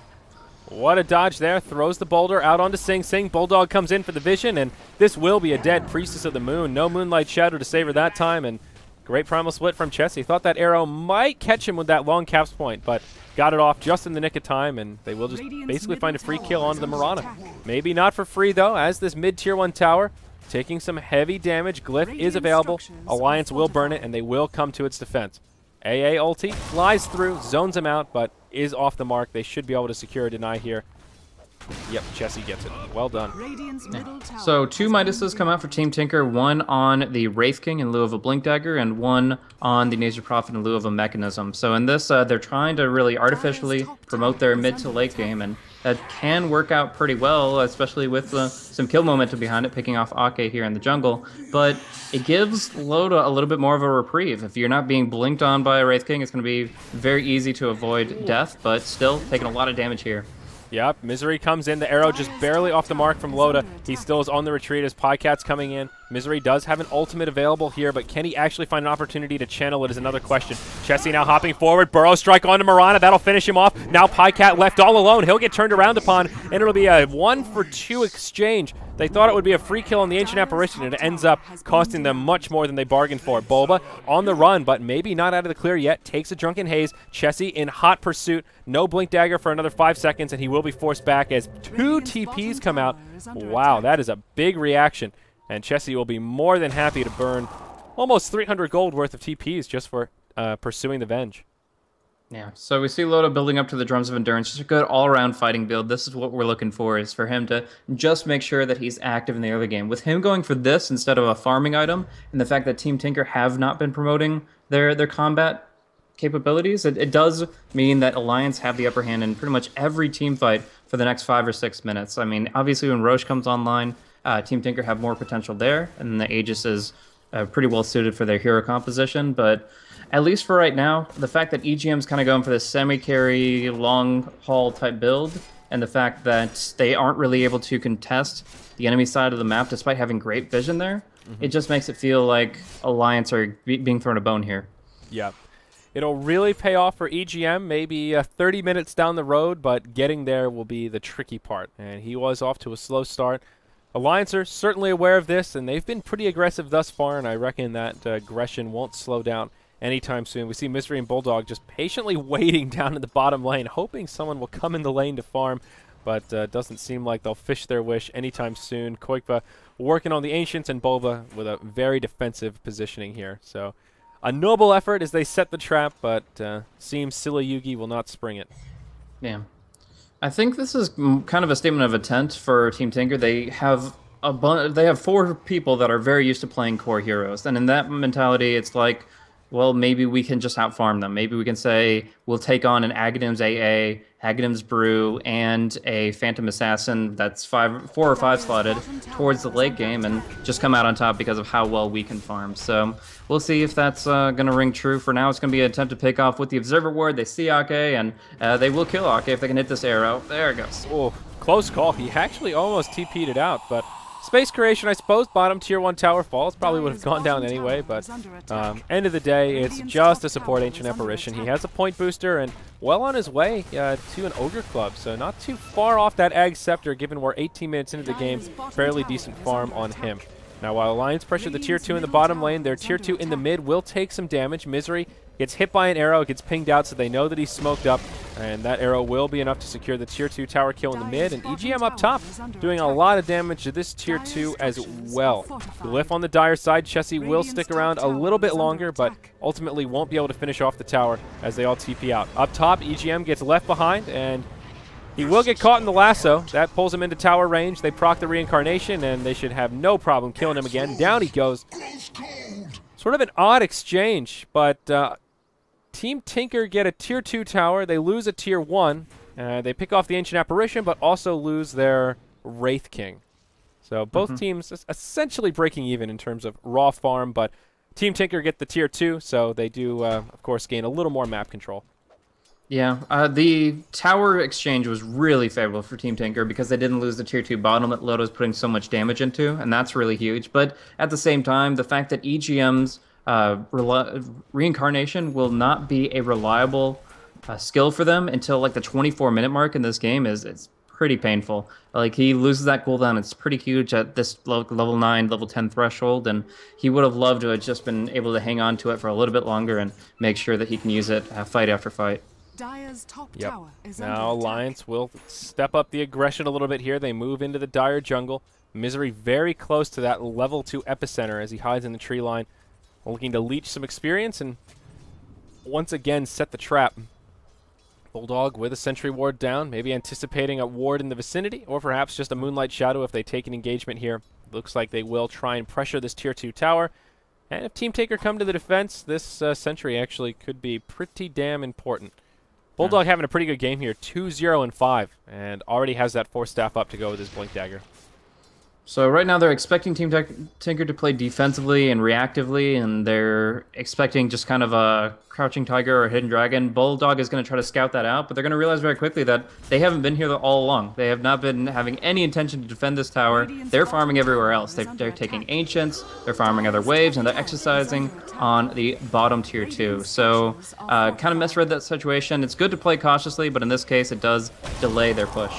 What a dodge there. Throws the boulder out onto Sing Sing. Bulldog comes in for the vision, and this will be a dead Priestess of the Moon. No Moonlight Shadow to save her that time, and great primal split from Chessie. Thought that arrow might catch him with that long caps point, but got it off just in the nick of time, and they will just basically find a free kill onto the Mirana. Maybe not for free, though, as this mid-tier 1 tower taking some heavy damage. Glyph is available. Alliance will burn it, and they will come to its defense. AA ulti flies through, zones him out, but is off the mark. They should be able to secure a deny here. Yep, Chessie gets it. Well done. Yeah. So 2 Midases come out for Team Tinker, one on the Wraith King in lieu of a Blink Dagger, and one on the Nature's Prophet in lieu of a Mechanism. So in this, they're trying to really artificially promote their mid to late game, and that can work out pretty well, especially with some kill momentum behind it, picking off Ake here in the jungle. But it gives Loda a little bit more of a reprieve. If you're not being blinked on by a Wraith King, it's going to be very easy to avoid death, but still taking a lot of damage here. Yep, Misery comes in. The arrow just barely off the mark from Loda. He still is on the retreat as Pycat's coming in. Misery does have an ultimate available here, but can he actually find an opportunity to channel it is another question. Chessie now hopping forward. Burrow strike onto Mirana. That'll finish him off. Now Pycat left all alone. He'll get turned around upon, and it'll be a 1-for-2 exchange. They thought it would be a free kill on the Ancient Apparition, and it ends up costing them much more than they bargained for. Bulba on the run, but maybe not out of the clear yet. Takes a Drunken Haze. Chessie in hot pursuit. No Blink Dagger for another 5 seconds, and he will be forced back as 2 TPs come out. Wow, that is a big reaction. And Chessie will be more than happy to burn almost 300 gold worth of TPs just for pursuing the Venge. Yeah, so we see Loda building up to the Drums of Endurance. Just a good all-around fighting build. This is what we're looking for, is for him to just make sure that he's active in the early game. With him going for this instead of a farming item, and the fact that Team Tinker have not been promoting their combat capabilities, it does mean that Alliance have the upper hand in pretty much every team fight for the next 5 or 6 minutes. I mean, obviously when Roche comes online, Team Tinker have more potential there, and the Aegis is pretty well suited for their hero composition, but at least for right now, the fact that EGM's kind of going for this semi-carry, long-haul type build, and the fact that they aren't really able to contest the enemy side of the map despite having great vision there, it just makes it feel like Alliance are being thrown a bone here. Yeah. It'll really pay off for EGM, maybe 30 minutes down the road, but getting there will be the tricky part. And he was off to a slow start. Alliance are certainly aware of this, and they've been pretty aggressive thus far, and I reckon that aggression won't slow down anytime soon. We see Misery and Bulldog just patiently waiting down in the bottom lane, hoping someone will come in the lane to farm, but doesn't seem like they'll fish their wish anytime soon. Koikva working on the Ancients, and Bulba with a very defensive positioning here. So a noble effort as they set the trap, but seems Silly Yugi will not spring it. Yeah. I think this is kind of a statement of intent for Team Tinker. They have 4 people that are very used to playing core heroes, and in that mentality, it's like, well, maybe we can just outfarm them. Maybe we can say we'll take on an Aghadim's AA, Aghadim's Brew, and a Phantom Assassin that's 4 or 5 slotted towards the late game and just come out on top because of how well we can farm. So we'll see if that's going to ring true. For now, it's going to be an attempt to pick off with the Observer Ward. They see Ake, and they will kill Ake if they can hit this arrow. There it goes. Oh, close call. He actually almost TP'd it out, but Space Creation, I suppose, bottom tier 1 tower falls. Probably would have gone down anyway, but end of the day, it's just a support Ancient Apparition. He has a point booster and well on his way to an Ogre Club, so not too far off that Ag Scepter, given we're 18 minutes into the game. Fairly decent farm on him. Now, while Alliance pressure the tier 2 in the bottom lane, their tier 2 in the mid will take some damage. Misery gets hit by an arrow, gets pinged out, so they know that he's smoked up, and that arrow will be enough to secure the tier 2 tower kill in the mid, and EGM up top doing a lot of damage to this tier 2 as well. Glyph on the dire side. Chessie will stick around a little bit longer, but ultimately won't be able to finish off the tower as they all TP out. Up top, EGM gets left behind, and he will get caught in the lasso. That pulls him into tower range. They proc the reincarnation, and they should have no problem killing him again. Down he goes. Sort of an odd exchange, but Team Tinker get a Tier 2 tower. They lose a Tier 1. They pick off the Ancient Apparition, but also lose their Wraith King. So both teams essentially breaking even in terms of raw farm, but Team Tinker get the Tier 2, so they do, of course, gain a little more map control. Yeah, the tower exchange was really favorable for Team Tinker because they didn't lose the Tier 2 bottom that Lodo's putting so much damage into, and that's really huge. But at the same time, the fact that EGM's reincarnation will not be a reliable skill for them until like the 24-minute mark in this game is pretty painful. Like, he loses that cooldown. It's pretty huge at this level 9, level 10 threshold, and he would have loved to have just been able to hang on to it for a little bit longer and make sure that he can use it fight after fight. Dire's top tower is now under Alliance will step up the aggression a little bit here. They move into the Dire jungle. Misery very close to that level 2 epicenter as he hides in the tree line, looking to leech some experience and once again set the trap. Bulldog with a sentry ward down, maybe anticipating a ward in the vicinity, or perhaps just a Moonlight Shadow if they take an engagement here. Looks like they will try and pressure this Tier 2 tower. And if Team Taker come to the defense, this sentry actually could be pretty damn important. Bulldog having a pretty good game here, 2-0-5, and already has that Force Staff up to go with his Blink Dagger. So right now they're expecting Team Tinker to play defensively and reactively, and they're expecting just kind of a Crouching Tiger or Hidden Dragon. Bulldog is going to try to scout that out, but they're going to realize very quickly that they haven't been here all along. They have not been having any intention to defend this tower. They're farming everywhere else. They're taking Ancients, they're farming other waves, and they're exercising on the bottom Tier 2. So kind of misread that situation. It's good to play cautiously, but in this case it does delay their push.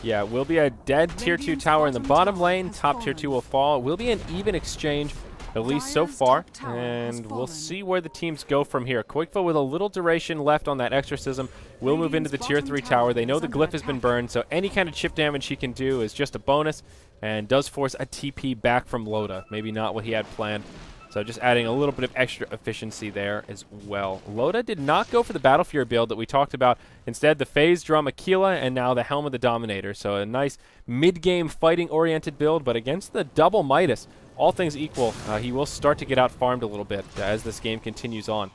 Yeah, it will be a dead Tier 2 tower in the bottom lane. Top Tier 2 will fall. It will be an even exchange, at least so far. And we'll see where the teams go from here. Koikfa with a little duration left on that Exorcism will move into the Tier 3 tower. They know the Glyph has been burned, so any kind of chip damage he can do is just a bonus. And does force a TP back from Loda. Maybe not what he had planned. So just adding a little bit of extra efficiency there as well. Loda did not go for the Battle Fury build that we talked about. Instead, the Phase Drum Aquila and now the Helm of the Dominator. So a nice mid-game fighting-oriented build, but against the double Midas, all things equal, he will start to get out-farmed a little bit as this game continues on.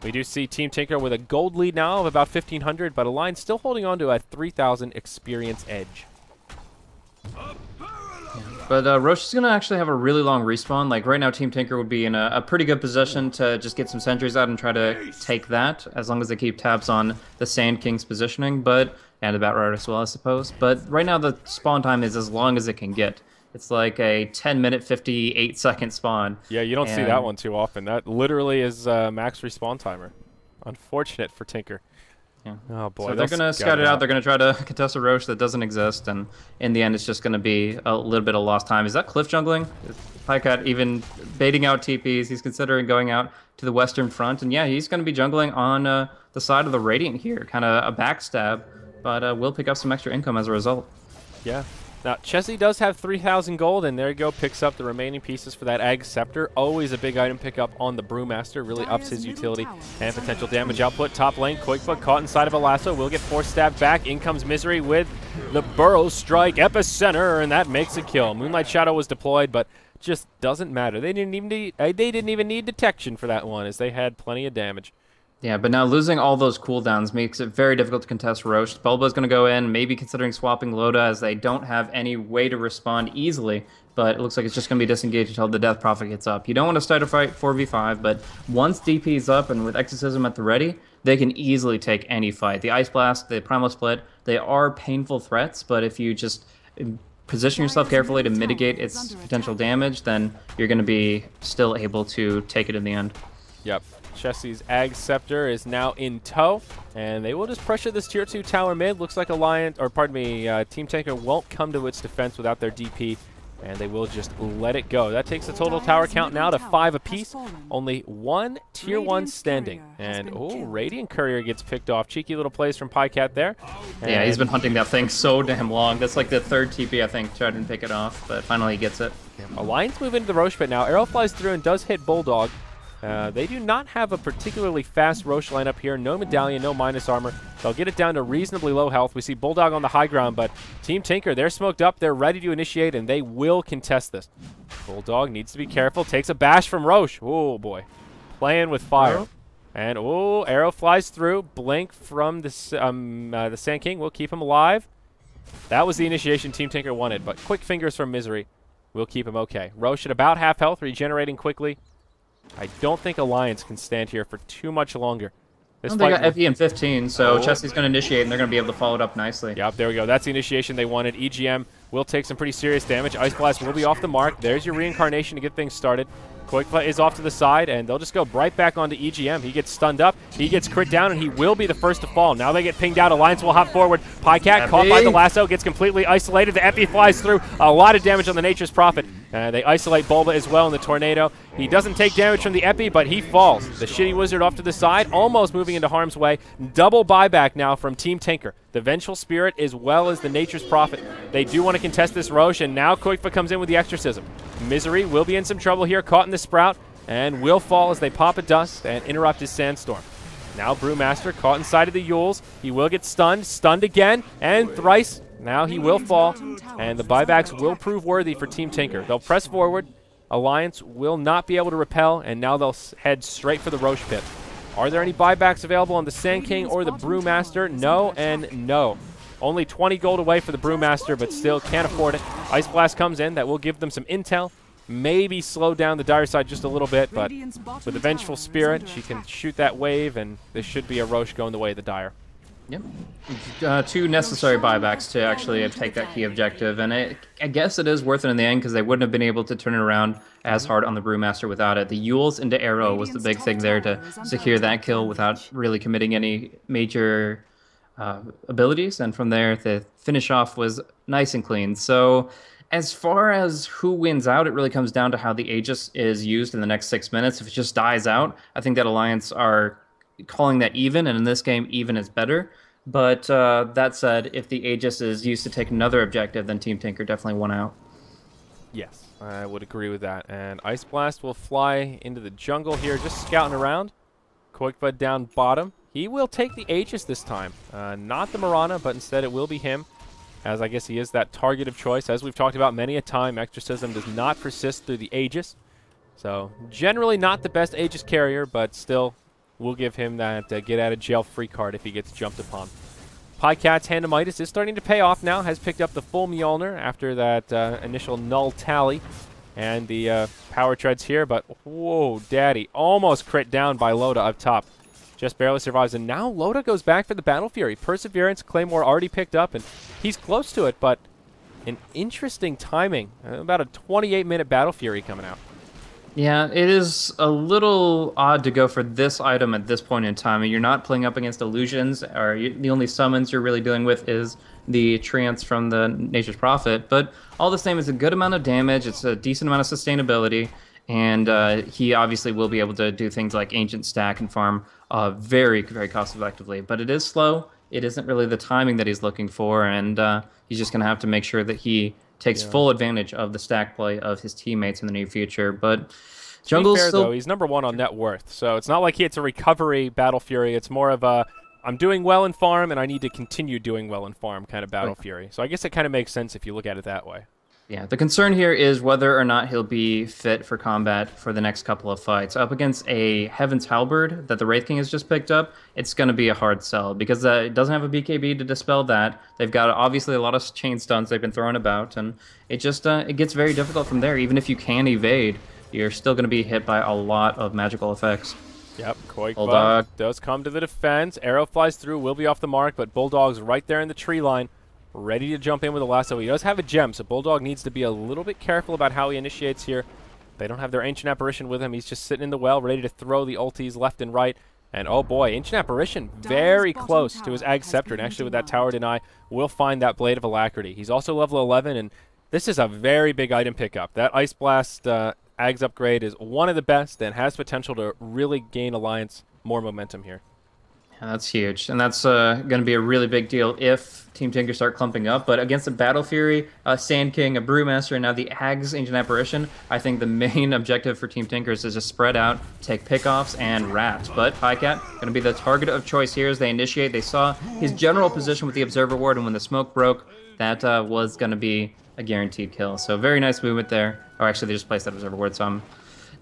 We do see Team Tinker with a gold lead now of about 1,500, but Alliance still holding on to a 3,000 experience edge. But Roche is going to actually have a really long respawn. Like, right now, Team Tinker would be in a pretty good position to just get some sentries out and try to take that, as long as they keep tabs on the Sand King's positioning, and the Bat Rider as well, I suppose. But right now, the spawn time is as long as it can get. It's like a 10-minute, 58-second spawn. Yeah, you don't see that one too often. That literally is max respawn timer. Unfortunate for Tinker. Yeah. Oh boy. So they're going to scout it out. They're going to try to contest a Roche that doesn't exist, and in the end, it's just going to be a little bit of lost time. Is that cliff jungling? Is Pycat even baiting out TPs? He's considering going out to the western front, and yeah, he's going to be jungling on the side of the Radiant here, kind of a backstab, but will pick up some extra income as a result. Yeah. Now, Chessie does have 3,000 gold, and there you go, picks up the remaining pieces for that Ag Scepter. Always a big item pickup on the Brewmaster, really ups his utility and potential damage output. Top lane, Koikfa caught inside of a lasso, will get force stabbed back. In comes Misery with the Burrow Strike Epicenter, and that makes a kill. Moonlight Shadow was deployed, but just doesn't matter. They didn't even need detection for that one, as they had plenty of damage. Yeah, but now losing all those cooldowns makes it very difficult to contest Roche. Bulba's going to go in, maybe considering swapping Loda, as they don't have any way to respond easily, but it looks like it's just going to be disengaged until the Death Prophet gets up. You don't want to start a fight 4v5, but once DP is up and with Exorcism at the ready, they can easily take any fight. The Ice Blast, the Primal Split, they are painful threats, but if you just position yourself carefully to mitigate its potential damage, then you're going to be still able to take it in the end. Yep. Chessie's Ag Scepter is now in tow, and they will just pressure this Tier 2 tower mid. Looks like Team Tinker won't come to its defense without their DP, and they will just let it go. That takes the total tower count now to 5 apiece. Only one Tier 1 standing. And, oh, Radiant Courier gets picked off. Cheeky little plays from Pycat there. Yeah, he's been hunting that thing so damn long. That's like the third TP, I think, tried to pick it off, but finally he gets it. Alliance move into the Roche pit now. Arrow flies through and does hit Bulldog. They do not have a particularly fast Roche lineup here. No Medallion, no minus armor. They'll get it down to reasonably low health. We see Bulldog on the high ground, but Team Tinker, they're smoked up. They're ready to initiate, and they will contest this. Bulldog needs to be careful. Takes a bash from Roche. Oh, boy. Playing with fire. And, oh, arrow flies through. Blink from the Sand King will keep him alive. That was the initiation Team Tinker wanted, but quick fingers from Misery will keep him okay. Roche at about half health, regenerating quickly. I don't think Alliance can stand here for too much longer. This They got FE in 15, so Chesley's going to initiate, and they're going to be able to follow it up nicely. Yep, there we go. That's the initiation they wanted. EGM will take some pretty serious damage. Ice Blast will be off the mark. There's your reincarnation to get things started. Quick Play is off to the side, and they'll just go right back onto EGM. He gets stunned up. He gets crit down, and he will be the first to fall. Now they get pinged out. Alliance will hop forward. Pycat caught by the lasso, gets completely isolated. The Epi flies through. A lot of damage on the Nature's Prophet. They isolate Bulba as well in the Tornado. He doesn't take damage from the Epi, but he falls. The Shitty Wizard off to the side, almost moving into harm's way. Double buyback now from Team Tinker. The Vengeful Spirit as well as the Nature's Prophet. They do want to contest this Roche, and now Koikfa comes in with the Exorcism. Misery will be in some trouble here, caught in the Sprout, and will fall as they pop a dust and interrupt his Sandstorm. Now Brewmaster caught inside of the Yules. He will get stunned, stunned again, and thrice. Now he will fall, and the buybacks will prove worthy for Team Tinker. They'll press forward. Alliance will not be able to repel, and now they'll head straight for the Roche pit. Are there any buybacks available on the Sand King or the Brewmaster? No and no. Only 20 gold away for the Brewmaster, but still can't afford it. Ice Blast comes in. That will give them some intel. Maybe slow down the dire side just a little bit, but with the Vengeful Spirit, she can shoot that wave, and this should be a Roche going the way of the dire. Yep. 2 necessary buybacks to actually take that key objective, and I guess it is worth it in the end because they wouldn't have been able to turn it around as hard on the Brewmaster without it. The Yules into Arrow was the big thing there to secure that kill without really committing any major abilities, and from there the finish off was nice and clean. So as far as who wins out, it really comes down to how the Aegis is used in the next 6 minutes. If it just dies out, I think that Alliance are calling that even, and in this game, even is better. But that said, if the Aegis is used to take another objective, then Team Tinker definitely won out. Yes, I would agree with that. And Ice Blast will fly into the jungle here, just scouting around. Koikbud down bottom. He will take the Aegis this time. Not the Mirana, but instead it will be him, as I guess he is that target of choice. As we've talked about many a time, Exorcism does not persist through the Aegis. So generally not the best Aegis carrier, but still we'll give him that get-out-of-jail-free card if he gets jumped upon. Pycat's Handamitis is starting to pay off now, has picked up the full Mjolnir after that initial null tally. And the power treads here, but whoa, daddy, almost crit down by Loda up top. Just barely survives, and now Loda goes back for the Battle Fury. Perseverance, Claymore already picked up, and he's close to it, but an interesting timing. About a 28-minute Battle Fury coming out. Yeah, it is a little odd to go for this item at this point in time. You're not playing up against illusions, or the only summons you're really dealing with is the trance from the Nature's Prophet, but all the same, it's a good amount of damage, it's a decent amount of sustainability, and he obviously will be able to do things like Ancient Stack and farm very, very cost-effectively. But it is slow, it isn't really the timing that he's looking for, and he's just going to have to make sure that he takes full advantage of the stack play of his teammates in the near future. But Jungle's fair, still... though, he's #1 on net worth, so it's not like it's a recovery Battle Fury. It's more of a, I'm doing well in farm, and I need to continue doing well in farm kind of Battle Fury. So I guess it kind of makes sense if you look at it that way. Yeah, the concern here is whether or not he'll be fit for combat for the next couple of fights. Up against a Heaven's Halberd that the Wraith King has just picked up, it's going to be a hard sell because it doesn't have a BKB to dispel that. They've got obviously a lot of chain stuns they've been throwing about, and it just it gets very difficult from there. Even if you can evade, you're still going to be hit by a lot of magical effects. Yep, Bulldog does come to the defense. Arrow flies through, will be off the mark, but Bulldog's right there in the tree line, ready to jump in with a lasso. He does have a gem, so Bulldog needs to be a little bit careful about how he initiates here. They don't have their Ancient Apparition with him. He's just sitting in the well, ready to throw the ultis left and right. And oh boy, Ancient Apparition very close to his Ag Scepter, and actually with that Tower Deny, will find that Blade of Alacrity. He's also level 11, and this is a very big item pickup. That Ice Blast Ags upgrade is one of the best and has potential to really gain Alliance more momentum here. Yeah, that's huge, and that's going to be a really big deal if Team Tinker start clumping up. But against a Battle Fury, a Sand King, a Brewmaster, and now the Ags Ancient Apparition, I think the main objective for Team Tinker is to just spread out, take pickoffs, and rat. But Pycat going to be the target of choice here as they initiate. They saw his general position with the Observer Ward, and when the smoke broke, that was going to be a guaranteed kill. So very nice movement there. Oh, actually, they just placed that observer ward, so I'm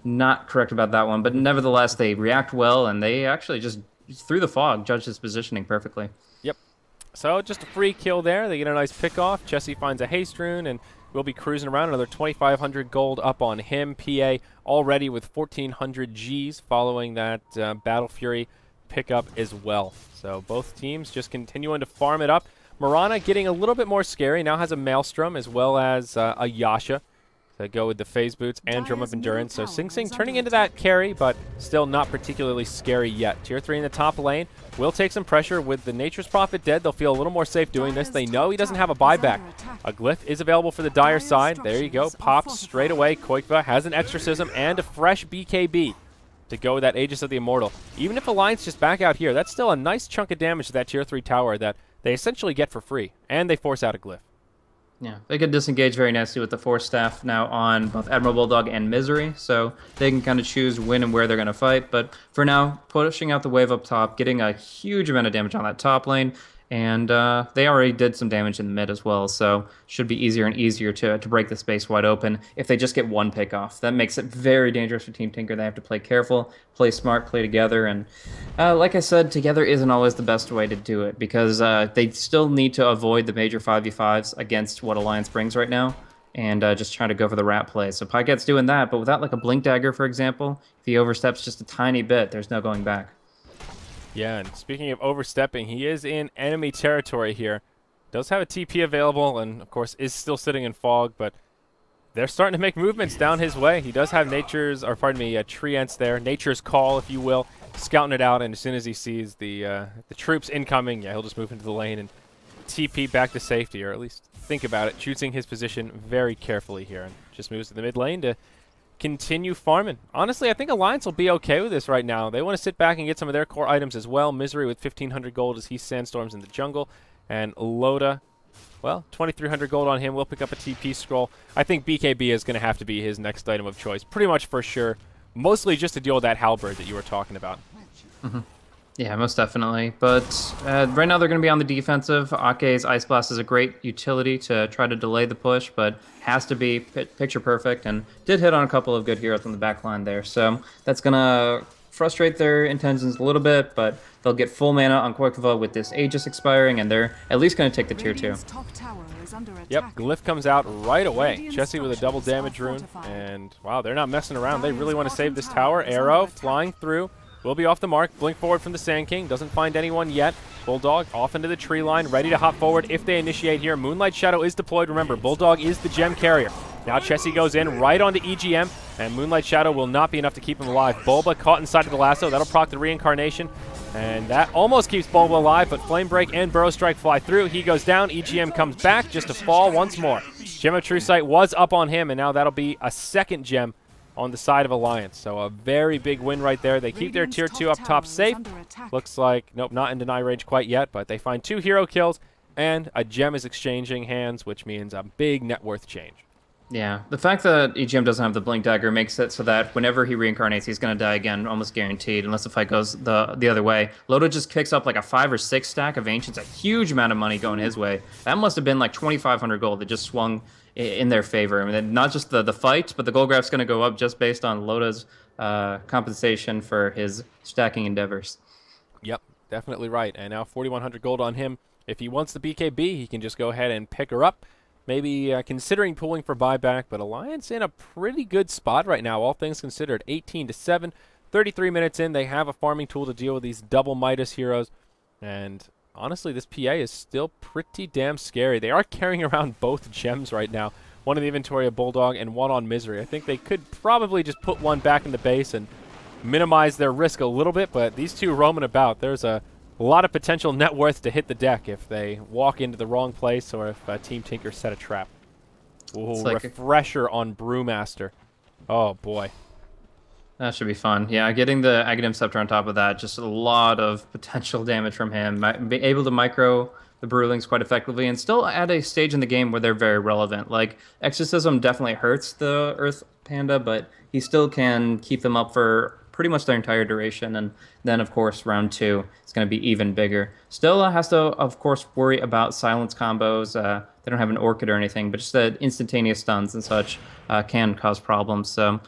not correct about that one. But nevertheless, they react well, and they actually just, through the fog, judge his positioning perfectly. Yep. So just a free kill there. They get a nice pick off. Jesse finds a haste rune, and we'll be cruising around. Another 2,500 gold up on him. PA already with 1,400 Gs following that Battle Fury pickup as well. So both teams just continuing to farm it up. Mirana getting a little bit more scary. Now has a Maelstrom as well as a Yasha to go with the phase boots and Drum of Endurance. So Sing Sing turning into that carry, but still not particularly scary yet. Tier 3 in the top lane will take some pressure. With the Nature's Prophet dead, they'll feel a little more safe doing this. They know he doesn't have a buyback. A glyph is available for the Dire side. There you go. Pops straight away. Koikva has an Exorcism and a fresh BKB to go with that Aegis of the Immortal. Even if Alliance just back out here, that's still a nice chunk of damage to that Tier 3 tower that they essentially get for free. And they force out a glyph. Yeah, they could disengage very nicely with the Force Staff now on both Admiral Bulldog and Misery, so they can kind of choose when and where they're going to fight. But for now, pushing out the wave up top, getting a huge amount of damage on that top lane, and they already did some damage in the mid as well, so should be easier and easier to break the space wide open if they just get one pick off. That makes it very dangerous for Team Tinker. They have to play careful, play smart, play together, and like I said, together isn't always the best way to do it, because they still need to avoid the major 5v5s against what Alliance brings right now, and just try to go for the rat play. So Pyket's doing that, but without like a Blink Dagger, for example, if he oversteps just a tiny bit, there's no going back. Yeah, and speaking of overstepping, he is in enemy territory here. Does have a TP available, and of course is still sitting in fog, but they're starting to make movements down his way. He does have Treants there, Nature's Call, if you will, scouting it out, and as soon as he sees the troops incoming, yeah, he'll just move into the lane and TP back to safety, or at least think about it, choosing his position very carefully here, and just moves to the mid lane to continue farming. Honestly, I think Alliance will be okay with this right now. They want to sit back and get some of their core items as well. Misery with 1,500 gold as he sandstorms in the jungle. And Loda, well, 2,300 gold on him. We'll pick up a TP scroll. I think BKB is going to have to be his next item of choice, pretty much for sure. Mostly just to deal with that halberd that you were talking about. Mm-hmm. Yeah, most definitely. But right now they're going to be on the defensive. Ake's Ice Blast is a great utility to try to delay the push, but has to be picture perfect, and did hit on a couple of good heroes on the back line there. So that's going to frustrate their intentions a little bit, but they'll get full mana on Koikva with this Aegis expiring, and they're at least going to take the tier 2. Yep, Glyph comes out right away. Jesse with a double damage rune, and wow, they're not messing around. They really want to save this tower. Arrow flying through. Will be off the mark. Blink forward from the Sand King. Doesn't find anyone yet. Bulldog off into the tree line, ready to hop forward if they initiate here. Moonlight Shadow is deployed. Remember, Bulldog is the gem carrier. Now Chessie goes in right onto EGM, and Moonlight Shadow will not be enough to keep him alive. Bulba caught inside of the lasso. That'll proc the reincarnation, and that almost keeps Bulba alive, but Flame Break and Burrow Strike fly through. He goes down. EGM comes back just to fall once more. Gem of True Sight was up on him, and now that'll be a second gem on the side of Alliance. So a very big win right there. They keep their tier 2 up top safe. Looks like, nope, not in deny range quite yet, but they find 2 hero kills, and a gem is exchanging hands, which means a big net worth change. Yeah, the fact that EGM doesn't have the Blink Dagger makes it so that whenever he reincarnates, he's going to die again, almost guaranteed, unless the fight goes the other way. Loda just kicks up like a 5 or 6 stack of Ancients, a huge amount of money going his way. That must have been like 2,500 gold that just swung in their favor. I mean, not just the fight, but the gold graph's going to go up just based on Loda's compensation for his stacking endeavors. Yep, definitely right. And now 4,100 gold on him. If he wants the BKB, he can just go ahead and pick her up. Maybe considering pulling for buyback, but Alliance in a pretty good spot right now, all things considered. 18-7, 33 minutes in. They have a farming tool to deal with these double Midas heroes. And honestly, this PA is still pretty damn scary. They are carrying around both gems right now. One in the inventory of Bulldog and one on Misery. I think they could probably just put one back in the base and minimize their risk a little bit, but these two roaming about, there's a lot of potential net worth to hit the deck if they walk into the wrong place or if Team Tinker set a trap. Ooh, like refresher on Brewmaster. Oh, boy. That should be fun. Yeah, getting the Aghanim Scepter on top of that, just a lot of potential damage from him. Be able to micro the Brewlings quite effectively and still at a stage in the game where they're very relevant. Like, Exorcism definitely hurts the Earth Panda, but he still can keep them up for pretty much their entire duration, and then of course round 2 is going to be even bigger. Still has to of course worry about silence combos. The they don't have an orchid or anything, but just the instantaneous stuns and such can cause problems. So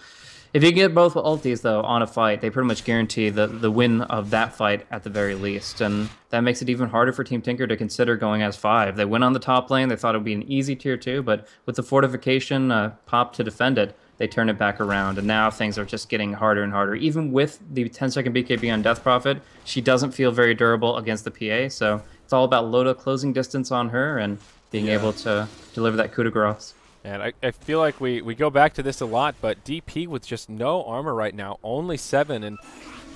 if you get both ultis, though, on a fight, they pretty much guarantee the win of that fight at the very least. And that makes it even harder for Team Tinker to consider going as 5. They went on the top lane. They thought it would be an easy tier 2, but with the fortification pop to defend it, they turn it back around. And now things are just getting harder and harder. Even with the 10-second BKB on Death Prophet, she doesn't feel very durable against the PA. So it's all about Loda closing distance on her and being able to deliver that coup de grace. And I feel like we go back to this a lot, but DP with just no armor right now, only 7. And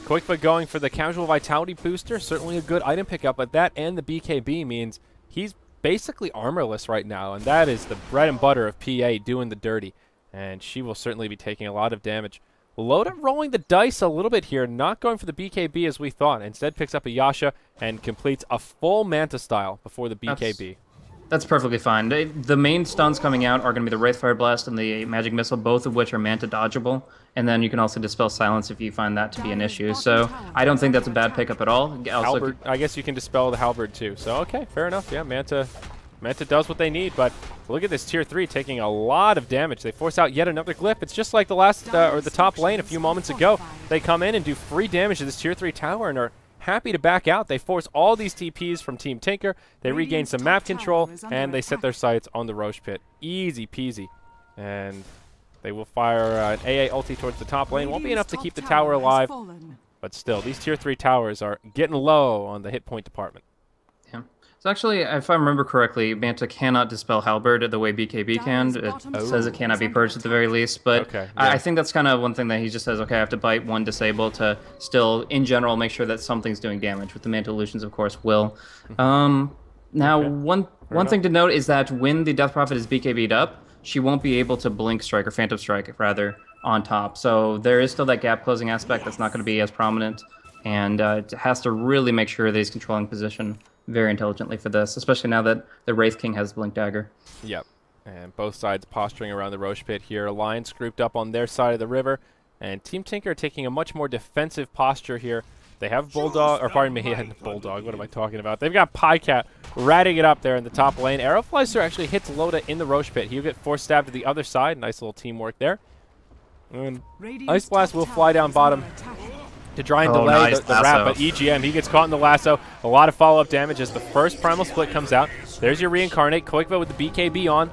Koikva going for the casual vitality booster, certainly a good item pickup, but that and the BKB means he's basically armorless right now, and that is the bread and butter of PA doing the dirty. And she will certainly be taking a lot of damage. Loda rolling the dice a little bit here, not going for the BKB as we thought. Instead picks up a Yasha and completes a full Manta style before the BKB. That's perfectly fine. The main stuns coming out are going to be the Wraithfire Blast and the Magic Missile, both of which are Manta dodgeable. And then you can also Dispel Silence if you find that to be an issue. So I don't think that's a bad pickup at all. Halberd, I guess you can Dispel the Halberd too. So okay, fair enough. Yeah, Manta does what they need, but look at this tier 3 taking a lot of damage. They force out yet another glyph. It's just like the last or the top lane a few moments ago. They come in and do free damage to this tier 3 tower and are happy to back out. They force all these TPs from Team Tinker. They regain some map control, and they set their sights on the Roche Pit. Easy peasy. And they will fire an AA ulti towards the top lane. Won't be enough to keep the tower alive, but still, these tier 3 towers are getting low on the hit point department. Yeah. So actually, if I remember correctly, Manta cannot Dispel Halberd the way BKB can. It says it cannot be purged at the very least, but okay, I think that's kind of one thing that he just says, okay, I have to bite one disable to still, in general, make sure that something's doing damage, with the Manta Illusions, of course, will. Now, Okay. one thing to note is that when the Death Prophet is BKB'd up, she won't be able to Blink Strike, or Phantom Strike, rather, on top. So there is still that gap closing aspect that's not going to be as prominent, and it has to really make sure that he's controlling position very intelligently for this, especially now that the Wraith King has Blink Dagger. Yep. And both sides posturing around the Roche Pit here. Alliance grouped up on their side of the river, and Team Tinker taking a much more defensive posture here. They have Bulldog, or pardon me, Bulldog, what am I talking about? They've got Pycat ratting it up there in the top lane. Arrowflicer actually hits Loda in the Roche Pit. He'll get force stabbed to the other side. Nice little teamwork there. And Ice Blast will fly down bottom to try and delay the wrap, but EGM, he gets caught in the lasso. A lot of follow-up damage as the first Primal Split comes out. There's your Reincarnate. Koikva with the BKB on.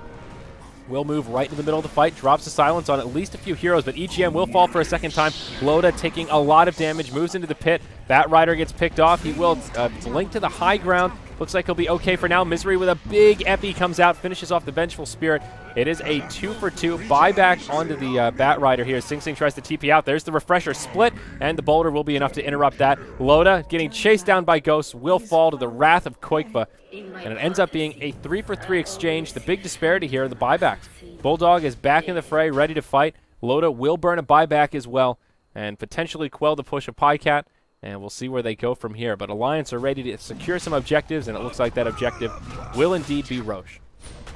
Will move right in the middle of the fight, drops the silence on at least a few heroes, but EGM will fall for a second time. Loda taking a lot of damage, moves into the pit. Bat Rider gets picked off. He will blink to the high ground. Looks like he'll be okay for now. Misery with a big epi comes out, finishes off the Vengeful Spirit. It is a 2-for-2 buyback onto the Bat Rider here. Sing Sing tries to TP out. There's the Refresher split, and the Boulder will be enough to interrupt that. Loda, getting chased down by Ghosts, will fall to the wrath of Koikva, and it ends up being a 3-for-3 exchange. The big disparity here are the buybacks. Bulldog is back in the fray, ready to fight. Loda will burn a buyback as well, and potentially quell the push of Pycat. And we'll see where they go from here. But Alliance are ready to secure some objectives, and it looks like that objective will indeed be Roche.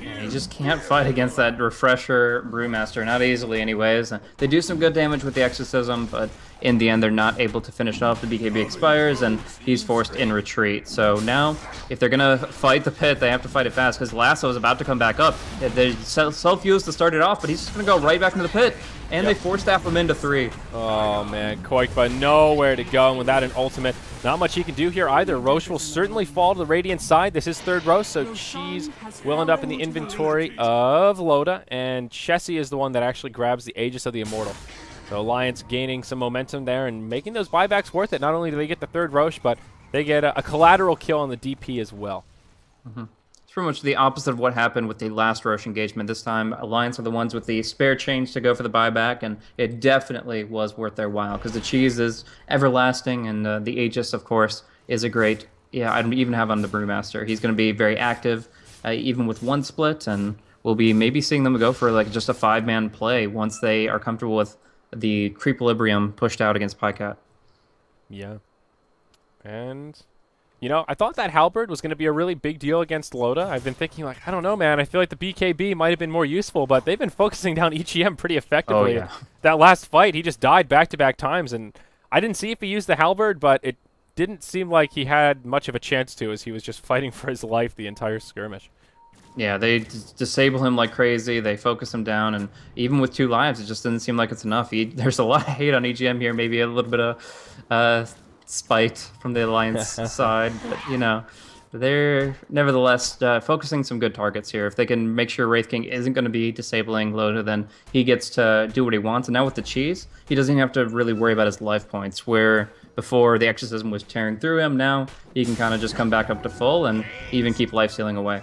You just can't fight against that Refresher Brewmaster, not easily anyways. They do some good damage with the Exorcism, but in the end they're not able to finish off. The BKB expires, and he's forced in retreat. So now, if they're going to fight the pit, they have to fight it fast, because Lasso is about to come back up. They self-used to start it off, but he's just going to go right back into the pit. And they force staff him into 3. Oh, man. Koikva nowhere to go, and without an ultimate, not much he can do here either. Roche will certainly fall to the Radiant side. This is third Roche, so Cheese will end up in the inventory of Loda, and Chessie is the one that actually grabs the Aegis of the Immortal. So Alliance gaining some momentum there and making those buybacks worth it. Not only do they get the third Roche, but they get a collateral kill on the DP as well. It's pretty much the opposite of what happened with the last Roche engagement. This time, Alliance are the ones with the spare change to go for the buyback, and it definitely was worth their while, because the Cheese is everlasting, and the Aegis, of course, is a great... Yeah, I don't even have on the Brewmaster. He's going to be very active, even with one split, and we'll be maybe seeing them go for like just a 5-man play once they are comfortable with the Creequilibrium pushed out against Pycat. Yeah. And... you know, I thought that Halberd was going to be a really big deal against Loda. I've been thinking, like, I don't know, man. I feel like the BKB might have been more useful, but they've been focusing down EGM pretty effectively. Oh, yeah. That last fight, he just died back-to-back times, and I didn't see if he used the Halberd, but it didn't seem like he had much of a chance to, as he was just fighting for his life the entire skirmish. Yeah, they disable him like crazy. They focus him down, and even with 2 lives, it just doesn't seem like it's enough. There's a lot of hate on EGM here. Maybe a little bit of spite from the Alliance side, but they're nevertheless focusing some good targets here. If they can make sure Wraith King isn't going to be disabling Loda, then he gets to do what he wants. And now with the cheese, he doesn't have to really worry about his life points, where before the Exorcism was tearing through him, now he can kind of just come back up to full and even keep life stealing away.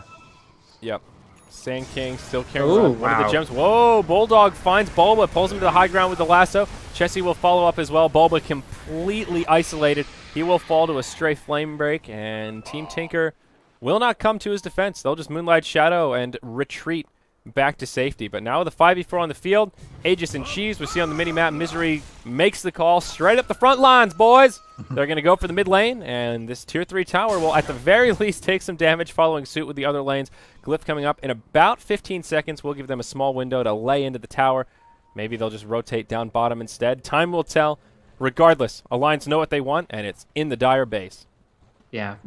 Yep. Sand King still carrying Ooh, one of the wow. gems. Whoa, Bulldog finds Bulba, pulls him to the high ground with the lasso. Chessie will follow up as well. Bulba completely isolated. He will fall to a stray flame break, and Team Tinker will not come to his defense. They'll just Moonlight Shadow and retreat back to safety. But now with a 5v4 on the field, Aegis and Cheese, we see on the mini-map, Misery makes the call straight up the front lines, boys. They're going to go for the mid lane, and this tier 3 tower will at the very least take some damage following suit with the other lanes. Glyph coming up in about 15 seconds. We'll give them a small window to lay into the tower. Maybe they'll just rotate down bottom instead. Time will tell. Regardless, Alliance know what they want, and it's in the Dire base. Yeah,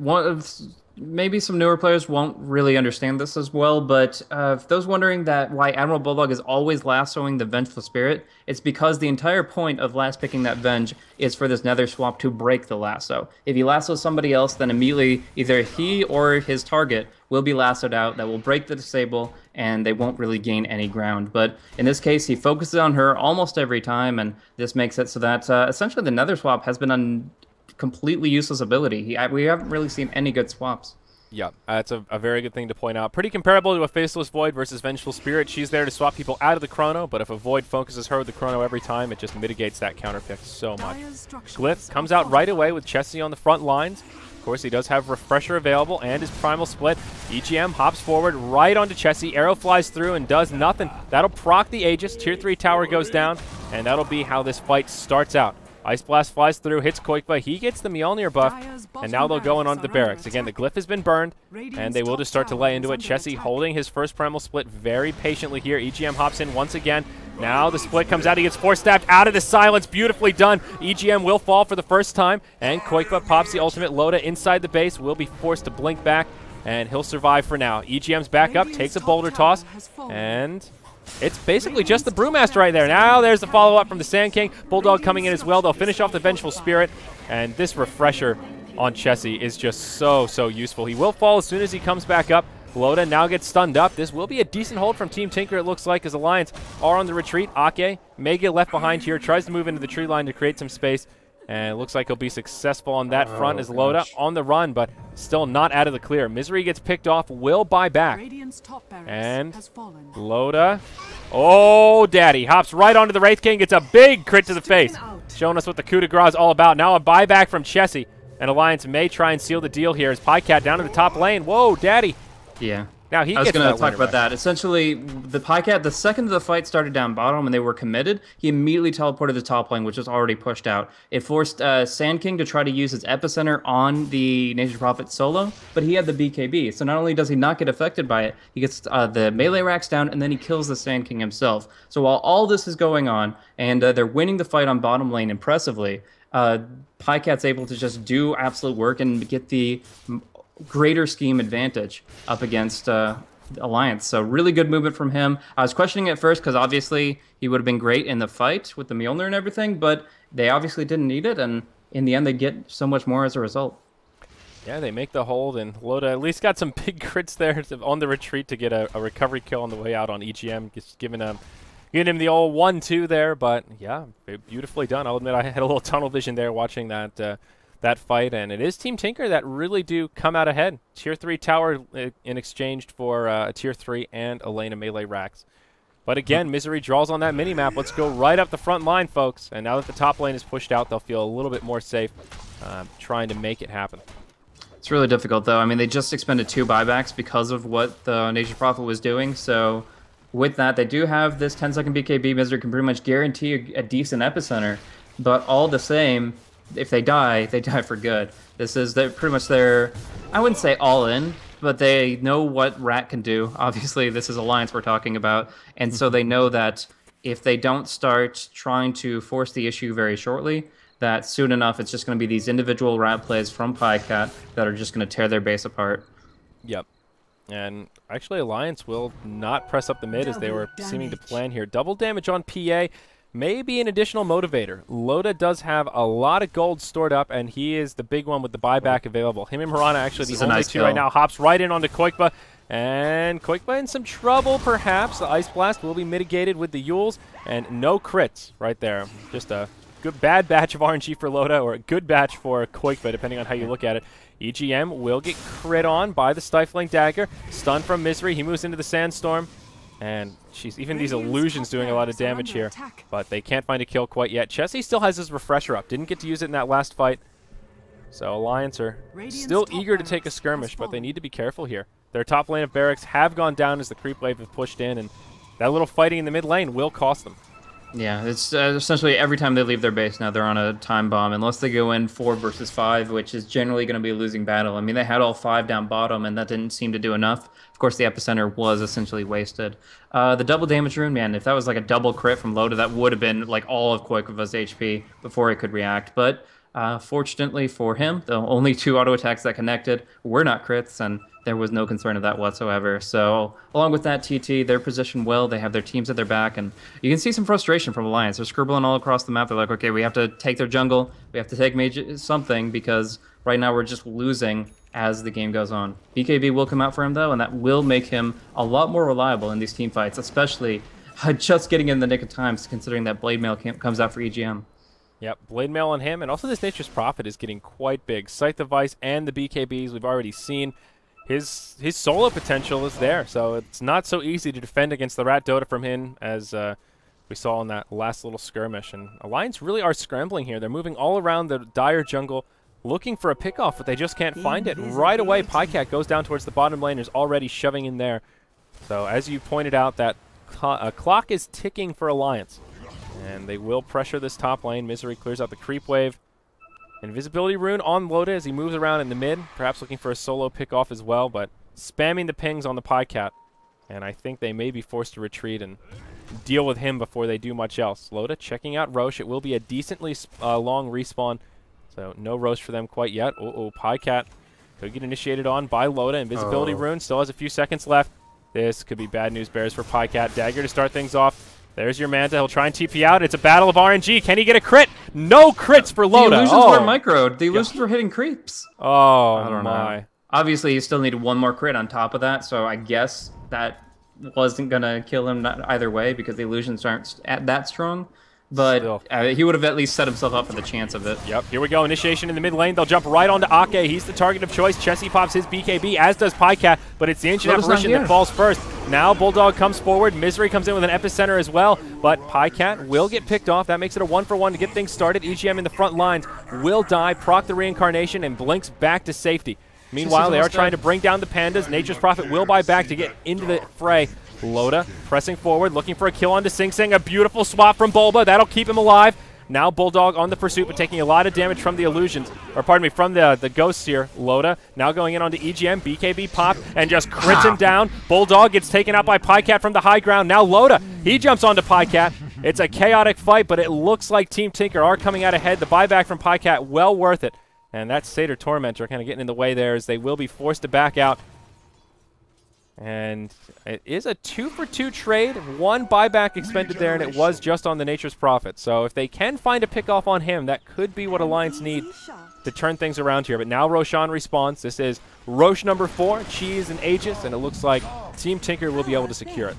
maybe some newer players won't really understand this as well, but those wondering why Admiral Bulldog is always lassoing the Vengeful Spirit, it's because the entire point of last picking that Venge is for this Nether Swap to break the lasso. If he lassos somebody else, then immediately either he or his target will be lassoed out, that will break the disable, and they won't really gain any ground. But in this case, he focuses on her almost every time, and this makes it so that essentially the Nether Swap has been completely useless ability. We haven't really seen any good swaps. Yeah, that's a very good thing to point out. Pretty comparable to a Faceless Void versus Vengeful Spirit. She's there to swap people out of the Chrono, but if a Void focuses her with the Chrono every time, it just mitigates that counter pick so much. Glyph comes out right away with Chessie on the front lines. Of course, he does have Refresher available and his Primal Split. EGM hops forward right onto Chessie. Arrow flies through and does nothing. That'll proc the Aegis. Tier 3 tower goes down, and that'll be how this fight starts out. Ice Blast flies through, hits Koikba. He gets the Mjolnir buff, and now they'll go in onto the barracks. Again, the Glyph has been burned, and they will just start to lay into it. Chessie holding his first Primal Split very patiently here. EGM hops in once again. Now the split comes out. He gets force stabbed out of the silence. Beautifully done. EGM will fall for the first time, and Koikba pops the ultimate. Loda inside the base will be forced to blink back, and he'll survive for now. EGM's back up, takes a boulder toss, and it's basically just the Brewmaster right there. Now there's the follow-up from the Sand King. Bulldog coming in as well. They'll finish off the Vengeful Spirit, and this Refresher on Chessie is just so useful. He will fall as soon as he comes back up. Loda now gets stunned up. This will be a decent hold from Team Tinker, it looks like, as Alliance are on the retreat. Ake may get left behind here, tries to move into the tree line to create some space, and it looks like he'll be successful on that front as Loda on the run, but still not out of the clear. Misery gets picked off, will buy back. And Loda, oh, daddy, hops right onto the Wraith King, gets a big crit to the face, showing us what the coup de grace is all about. Now a buyback from Chessie, and Alliance may try and seal the deal here as Pycat down in the top lane. Whoa, daddy. Yeah. Now he I was gets going to talk about that. Essentially, the Pycat, the second the fight started down bottom and they were committed, he immediately teleported to top lane, which was already pushed out. It forced Sand King to try to use his epicenter on the Nature's Prophet solo, but he had the BKB. So not only does he not get affected by it, he gets the melee racks down, and then he kills the Sand King himself. So while all this is going on, and they're winning the fight on bottom lane impressively, Pycat's able to just do absolute work and get the greater scheme advantage up against Alliance. So really good movement from him. I was questioning it first because obviously he would have been great in the fight with the Mjolnir and everything, but they obviously didn't need it, and in the end they get so much more as a result. Yeah, they make the hold, and Loda at least got some big crits there on the retreat to get a recovery kill on the way out on EGM, just giving him the old 1-2 there. But yeah, beautifully done. I'll admit I had a little tunnel vision there watching that fight, and it is Team Tinker that really do come out ahead. Tier 3 tower in exchange for a Tier 3 and a lane of melee racks. But again, Misery draws on that mini-map. Let's go right up the front line, folks. And now that the top lane is pushed out, they'll feel a little bit more safe trying to make it happen. It's really difficult, though. I mean, they just expended 2 buybacks because of what the Nature's Prophet was doing, so with that, they do have this 10-second BKB. Misery can pretty much guarantee a decent epicenter, but all the same, if they die for good. This is pretty much their, I wouldn't say all in, but they know what Rat can do. Obviously, this is Alliance we're talking about, and so they know that if they don't start trying to force the issue very shortly, that soon enough it's just going to be these individual Rat plays from Pycat that are just going to tear their base apart. Yep. And actually, Alliance will not press up the mid as they were seeming to plan here. Double damage on PA may be an additional motivator. Loda does have a lot of gold stored up, and he is the big one with the buyback available. Him and Mirana actually the only two right now. Hops right in onto Koikba, and Koikba in some trouble perhaps. The Ice Blast will be mitigated with the Yules, and no crits right there. Just a good bad batch of RNG for Loda, or a good batch for Koikba, depending on how you look at it. EGM will get crit on by the Stifling Dagger. Stun from Misery. He moves into the Sandstorm. And even these illusions doing a lot of damage here. But they can't find a kill quite yet. Chessie still has his refresher up. Didn't get to use it in that last fight. So Alliance are still eager to take a skirmish, but they need to be careful here. Their top lane of barracks have gone down as the creep wave have pushed in, and that little fighting in the mid lane will cost them. Yeah, it's essentially every time they leave their base now they're on a time bomb, unless they go in 4 versus 5, which is generally going to be a losing battle. I mean, they had all 5 down bottom, and that didn't seem to do enough. Of course, the epicenter was essentially wasted. The double damage rune, man, if that was like a double crit from Loda, that would have been like all of Koikova's HP before he could react. But fortunately for him, the only 2 auto attacks that connected were not crits, and there was no concern of that whatsoever. So along with that, TT, they're positioned well. They have their teams at their back, and you can see some frustration from Alliance. They're scribbling all across the map. They're like, okay, we have to take their jungle. We have to take something, because right now we're just losing as the game goes on. BKB will come out for him, though, and that will make him a lot more reliable in these team fights, especially just getting in the nick of time, considering that Blade Mail comes out for EGM. Yep, Blade Mail on him, and also this Nature's Prophet is getting quite big. Scythe of Vice and the BKBs we've already seen. His solo potential is there, so it's not so easy to defend against the Rat Dota from him as we saw in that last little skirmish. And Alliance really are scrambling here. They're moving all around the dire jungle, looking for a pickoff, but they just can't find it. Right away, Pycat goes down towards the bottom lane, is already shoving in there. So as you pointed out, that clock is ticking for Alliance. And they will pressure this top lane. Misery clears out the creep wave. Invisibility rune on Loda as he moves around in the mid, perhaps looking for a solo pickoff as well, but spamming the pings on the Pycat. And I think they may be forced to retreat and deal with him before they do much else. Loda checking out Rosh. It will be a decently long respawn, so no Rosh for them quite yet. Pycat could get initiated on by Loda. Invisibility rune still has a few seconds left. This could be bad news bears for Pycat. Dagger to start things off. There's your Manta. He'll try and TP out. It's a battle of RNG. Can he get a crit? No crits for Loda. The illusions were microed. The illusions were hitting creeps. Oh, I don't know. Obviously, you still needed 1 more crit on top of that, so I guess that wasn't going to kill him either way because the illusions aren't that strong. But he would have at least set himself up for the chance of it. Yep, here we go. Initiation in the mid lane. They'll jump right onto Ake. He's the target of choice. Chessie pops his BKB, as does Pycat, but it's the Ancient Apparition that falls first. Now Bulldog comes forward. Misery comes in with an epicenter as well, but Pycat will get picked off. That makes it a 1-for-1 to get things started. EGM in the front lines will die, proc the reincarnation, and blinks back to safety. Meanwhile, they are trying to bring down the Pandas. Nature's Prophet will buy back to get into the fray. Loda pressing forward, looking for a kill onto Sing Sing. A beautiful swap from Bulba. That'll keep him alive. Now Bulldog on the pursuit, but taking a lot of damage from the illusions. Or pardon me, from the ghosts here. Loda now going in onto EGM. BKB pop and just crits him down. Bulldog gets taken out by Pycat from the high ground. Now Loda, he jumps onto Pycat. It's a chaotic fight, but it looks like Team Tinker are coming out ahead. The buyback from Pycat, well worth it. And that Satyr Tormentor kind of getting in the way there as they will be forced to back out. And it is a 2-for-2 trade. 1 buyback expended there, and it was just on the Nature's Prophet. So if they can find a pickoff on him, that could be what Alliance need to turn things around here. But now Roshan responds. This is Rosh number 4, Cheese and Aegis, and it looks like Team Tinker will be able to secure it.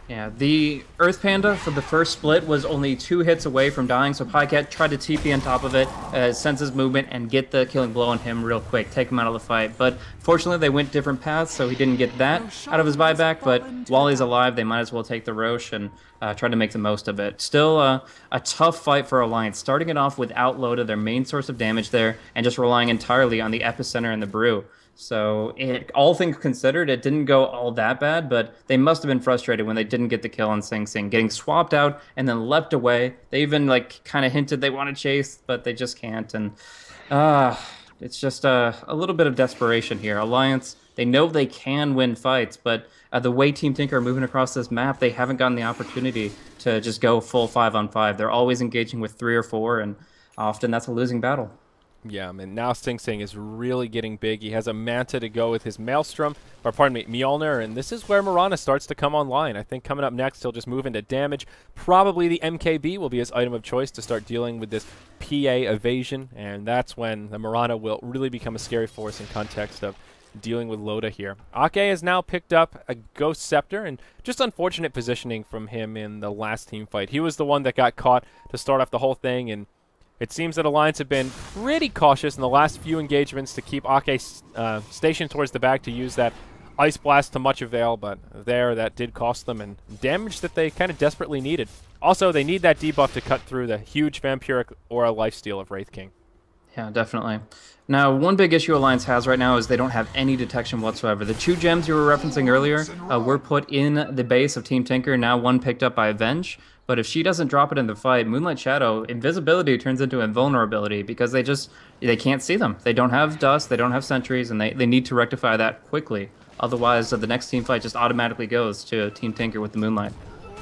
Yeah, the Earth Panda for the first split was only 2 hits away from dying, so Pycat tried to TP on top of it, sense his movement, and get the killing blow on him real quick, take him out of the fight. But fortunately, they went different paths, so he didn't get that out of his buyback, but while he's alive, they might as well take the Rosh and try to make the most of it. Still a tough fight for Alliance, starting it off without Loda, their main source of damage there, and just relying entirely on the Epicenter and the Brew. So, all things considered, it didn't go all that bad, but they must have been frustrated when they didn't get the kill on Sing Sing, getting swapped out and then leapt away. They even kind of hinted they want to chase, but they just can't. And it's just a little bit of desperation here. Alliance, they know they can win fights, but the way Team Tinker are moving across this map, they haven't gotten the opportunity to just go full 5-on-5. They're always engaging with 3 or 4, and often that's a losing battle. Yeah, and now Sing Sing is really getting big. He has a Manta to go with his Maelstrom, or pardon me, Mjolnir, and this is where Mirana starts to come online. I think coming up next, he'll just move into damage. Probably the MKB will be his item of choice to start dealing with this PA evasion, and that's when the Mirana will really become a scary force in context of dealing with Loda here. Ake has now picked up a Ghost Scepter, and just unfortunate positioning from him in the last team fight. He was the one that got caught to start off the whole thing, and it seems that Alliance have been pretty cautious in the last few engagements to keep Ake stationed towards the back to use that Ice Blast to much avail, but there that did cost them and damage that they kind of desperately needed. Also, they need that debuff to cut through the huge Vampiric Aura lifesteal of Wraith King. Yeah, definitely. Now, one big issue Alliance has right now is they don't have any detection whatsoever. The 2 gems you were referencing earlier were put in the base of Team Tinker, now one picked up by Avenge. But if she doesn't drop it in the fight, Moonlight Shadow, invisibility turns into invulnerability because they can't see them. They don't have dust, they don't have sentries, and they need to rectify that quickly. Otherwise, the next team fight just automatically goes to Team Tinker with the Moonlight.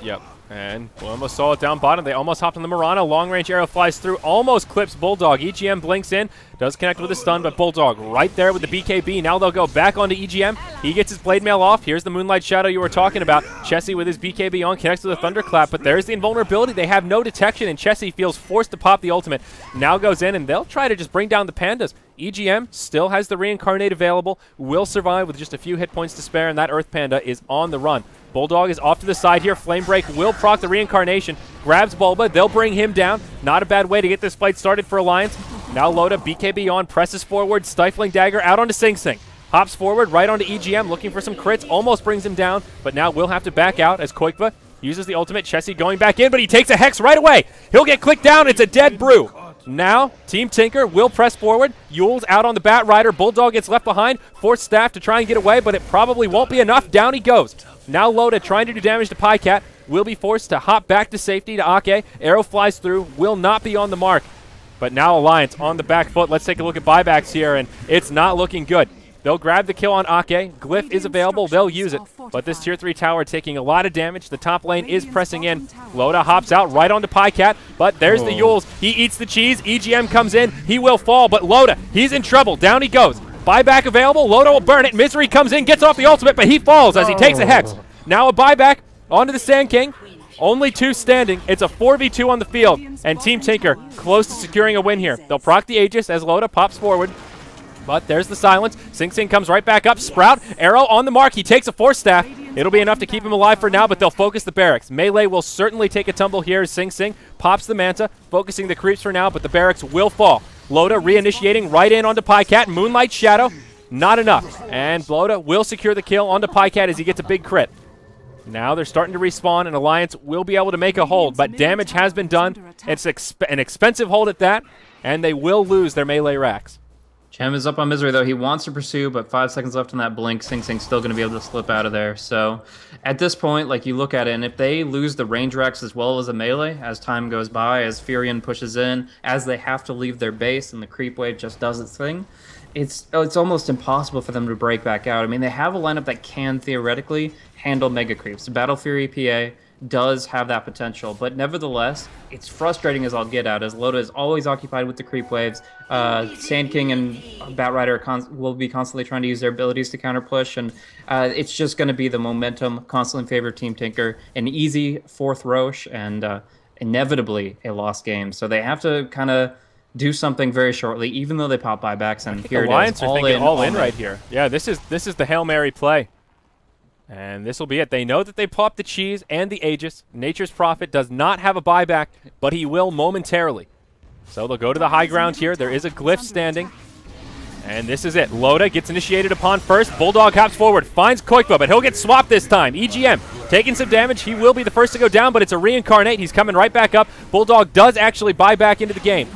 Yep. And we almost saw it down bottom. They almost hopped on the Mirana. Long-range arrow flies through, almost clips Bulldog. EGM blinks in, does connect with a stun, but Bulldog right there with the BKB. Now they'll go back onto EGM. He gets his Blade Mail off. Here's the Moonlight Shadow you were talking about. Chessie with his BKB on, connects with a Thunderclap, but there's the invulnerability. They have no detection, and Chessie feels forced to pop the ultimate. Now goes in, and they'll try to just bring down the Pandas. EGM still has the Reincarnate available, will survive with just a few hit points to spare, and that Earth Panda is on the run. Bulldog is off to the side here. Flame Break will proc the Reincarnation. Grabs Bulba. They'll bring him down. Not a bad way to get this fight started for Alliance. Now Loda, BKB on, presses forward. Stifling Dagger out onto Sing Sing. Hops forward right onto EGM, looking for some crits. Almost brings him down, but now will have to back out as Koikva uses the ultimate. Chessie going back in, but he takes a Hex right away. He'll get clicked down. It's a dead Brew. Now, Team Tinker will press forward. Yule's out on the Bat Rider. Bulldog gets left behind. Forced Staff to try and get away, but it probably won't be enough. Down he goes. Now Loda trying to do damage to Pycat. Will be forced to hop back to safety to Ake. Arrow flies through. Will not be on the mark. But now Alliance on the back foot. Let's take a look at buybacks here, and it's not looking good. They'll grab the kill on Ake. Glyph is available. They'll use it. But this Tier 3 tower taking a lot of damage. The top lane is pressing in. Loda hops out right onto Pycat. But there's the Yules. He eats the cheese. EGM comes in. He will fall. But Loda, he's in trouble. Down he goes. Buyback available. Loda will burn it. Misery comes in. Gets off the ultimate. But he falls as he takes a Hex. Now a buyback onto the Sand King. Only 2 standing. It's a 4v2 on the field. And Team Tinker close to securing a win here. They'll proc the Aegis as Loda pops forward. But there's the silence. Sing Sing comes right back up. Sprout, arrow on the mark. He takes a Force Staff. It'll be enough to keep him alive for now, but they'll focus the barracks. Melee will certainly take a tumble here as Sing Sing pops the Manta, focusing the creeps for now, but the barracks will fall. Loda reinitiating right in onto Pycat. Moonlight Shadow, not enough. And Loda will secure the kill onto Pycat as he gets a big crit. Now they're starting to respawn, and Alliance will be able to make a hold, but damage has been done. It's an expensive hold at that, and they will lose their melee racks. Gem is up on Misery, though. He wants to pursue, but 5 seconds left on that blink. Sing Sing's still going to be able to slip out of there. So at this point, like, you look at it, and if they lose the range racks as well as the melee, as time goes by, as Furion pushes in, as they have to leave their base and the creep wave just does its thing, it's almost impossible for them to break back out. I mean, they have a lineup that can theoretically handle Mega Creeps. Battle Fury PA does have that potential, but nevertheless, it's frustrating as I'll get out, as Loda is always occupied with the creep waves. Sand King and Bat Rider will be constantly trying to use their abilities to counter push, and it's just going to be the momentum constantly in favor of Team Tinker. An easy 4th Roche, and inevitably a lost game. So they have to kind of do something very shortly, even though they pop buybacks, and here Alliance it is. Are thinking all in right here. Yeah, this is the Hail Mary play. And this will be it. They know that they popped the cheese and the Aegis. Nature's Prophet does not have a buyback, but he will momentarily. So they'll go to the high ground here. There is a Glyph standing. And this is it. Loda gets initiated upon first. Bulldog hops forward, finds Koikva, but he'll get swapped this time. EGM taking some damage. He will be the first to go down, but it's a Reincarnate. He's coming right back up. Bulldog does actually buy back into the game.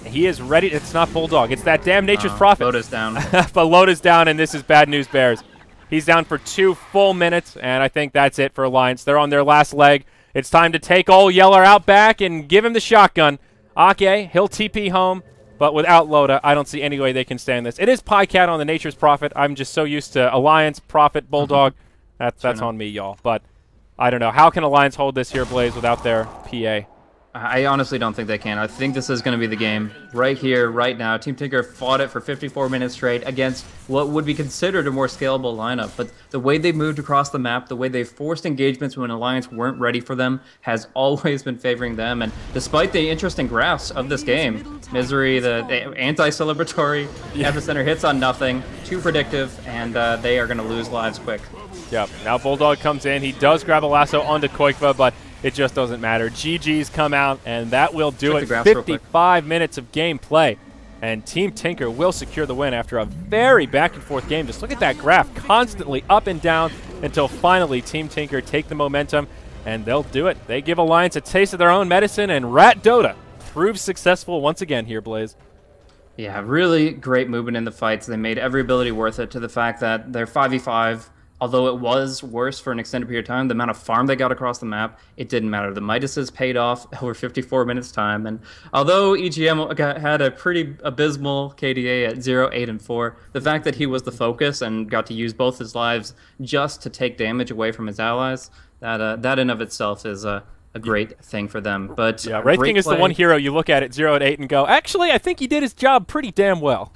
He is ready. It's not Bulldog. It's that damn Nature's Prophet. Loda's down. But Loda's down, and this is bad news, Bears. He's down for 2 full minutes, and I think that's it for Alliance. They're on their last leg. It's time to take old Yeller out back and give him the shotgun. Ake, he'll TP home, but without Loda, I don't see any way they can stand this. It is Pycat on the Nature's Prophet. I'm just so used to Alliance, Prophet, Bulldog. That's on me, y'all. But I don't know. How can Alliance hold this here, Blaze, without their PA? I honestly don't think they can. I think this is going to be the game right here, right now. Team Tinker fought it for 54 minutes straight against what would be considered a more scalable lineup. But the way they moved across the map, the way they forced engagements when Alliance weren't ready for them has always been favoring them. And despite the interesting graphs of this game, Misery, the anti-celebratory epicenter hits on nothing, too predictive, and they are going to lose lives quick. Yep. Now Bulldog comes in. He does grab a lasso onto Koikva, but it just doesn't matter. GG's come out, and that will do it. 55 minutes of gameplay, and Team Tinker will secure the win after a very back-and-forth game. Just look at that graph, constantly up and down until finally Team Tinker take the momentum, and they'll do it. They give Alliance a taste of their own medicine, and Rat Dota proves successful once again here, Blaze. Yeah, really great movement in the fights. They made every ability worth it to the fact that they're 5v5. Although it was worse for an extended period of time, the amount of farm they got across the map, it didn't matter. The Midases paid off over 54 minutes time. And although EGM had a pretty abysmal KDA at 0, 8, and 4, the fact that he was the focus and got to use both his lives just to take damage away from his allies, that in of itself is a great thing for them. But yeah, Wraith King is the one hero you look at 0 and 8 and go, actually, I think he did his job pretty damn well.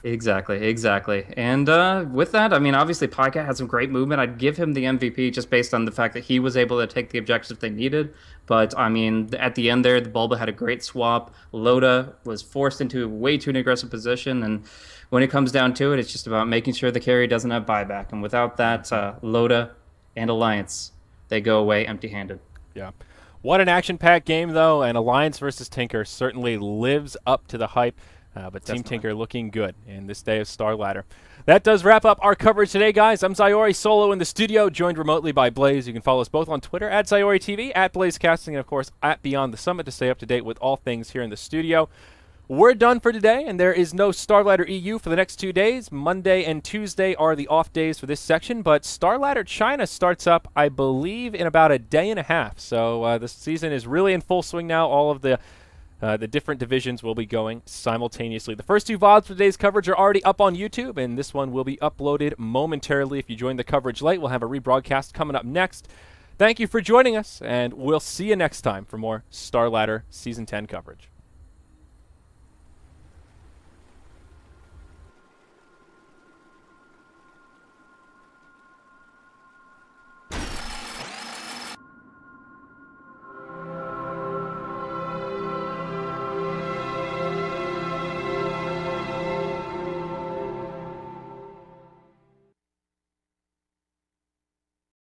Exactly. And with that, I mean, obviously, Pycat had some great movement. I'd give him the MVP just based on the fact that he was able to take the objectives they needed. But, I mean, at the end there, the Bulba had a great swap. Loda was forced into way too an aggressive position. And when it comes down to it, it's just about making sure the carry doesn't have buyback. And without that, Loda and Alliance, they go away empty-handed. Yeah. What an action-packed game, though. And Alliance versus Tinker certainly lives up to the hype. But Team Tinker looking good in this day of Starladder. That does wrap up our coverage today, guys. I'm Zyori solo in the studio, joined remotely by Blaze. You can follow us both on Twitter at ZyoriTV, at BlazeCasting, and of course at Beyond the Summit to stay up to date with all things here in the studio. We're done for today, and there is no Starladder EU for the next 2 days. Monday and Tuesday are the off days for this section, but Starladder China starts up, I believe, in about a day and a half. So the season is really in full swing now. All of the different divisions will be going simultaneously. The first 2 VODs for today's coverage are already up on YouTube, and this one will be uploaded momentarily. If you join the coverage late, we'll have a rebroadcast coming up next. Thank you for joining us, and we'll see you next time for more Starladder Season 10 coverage.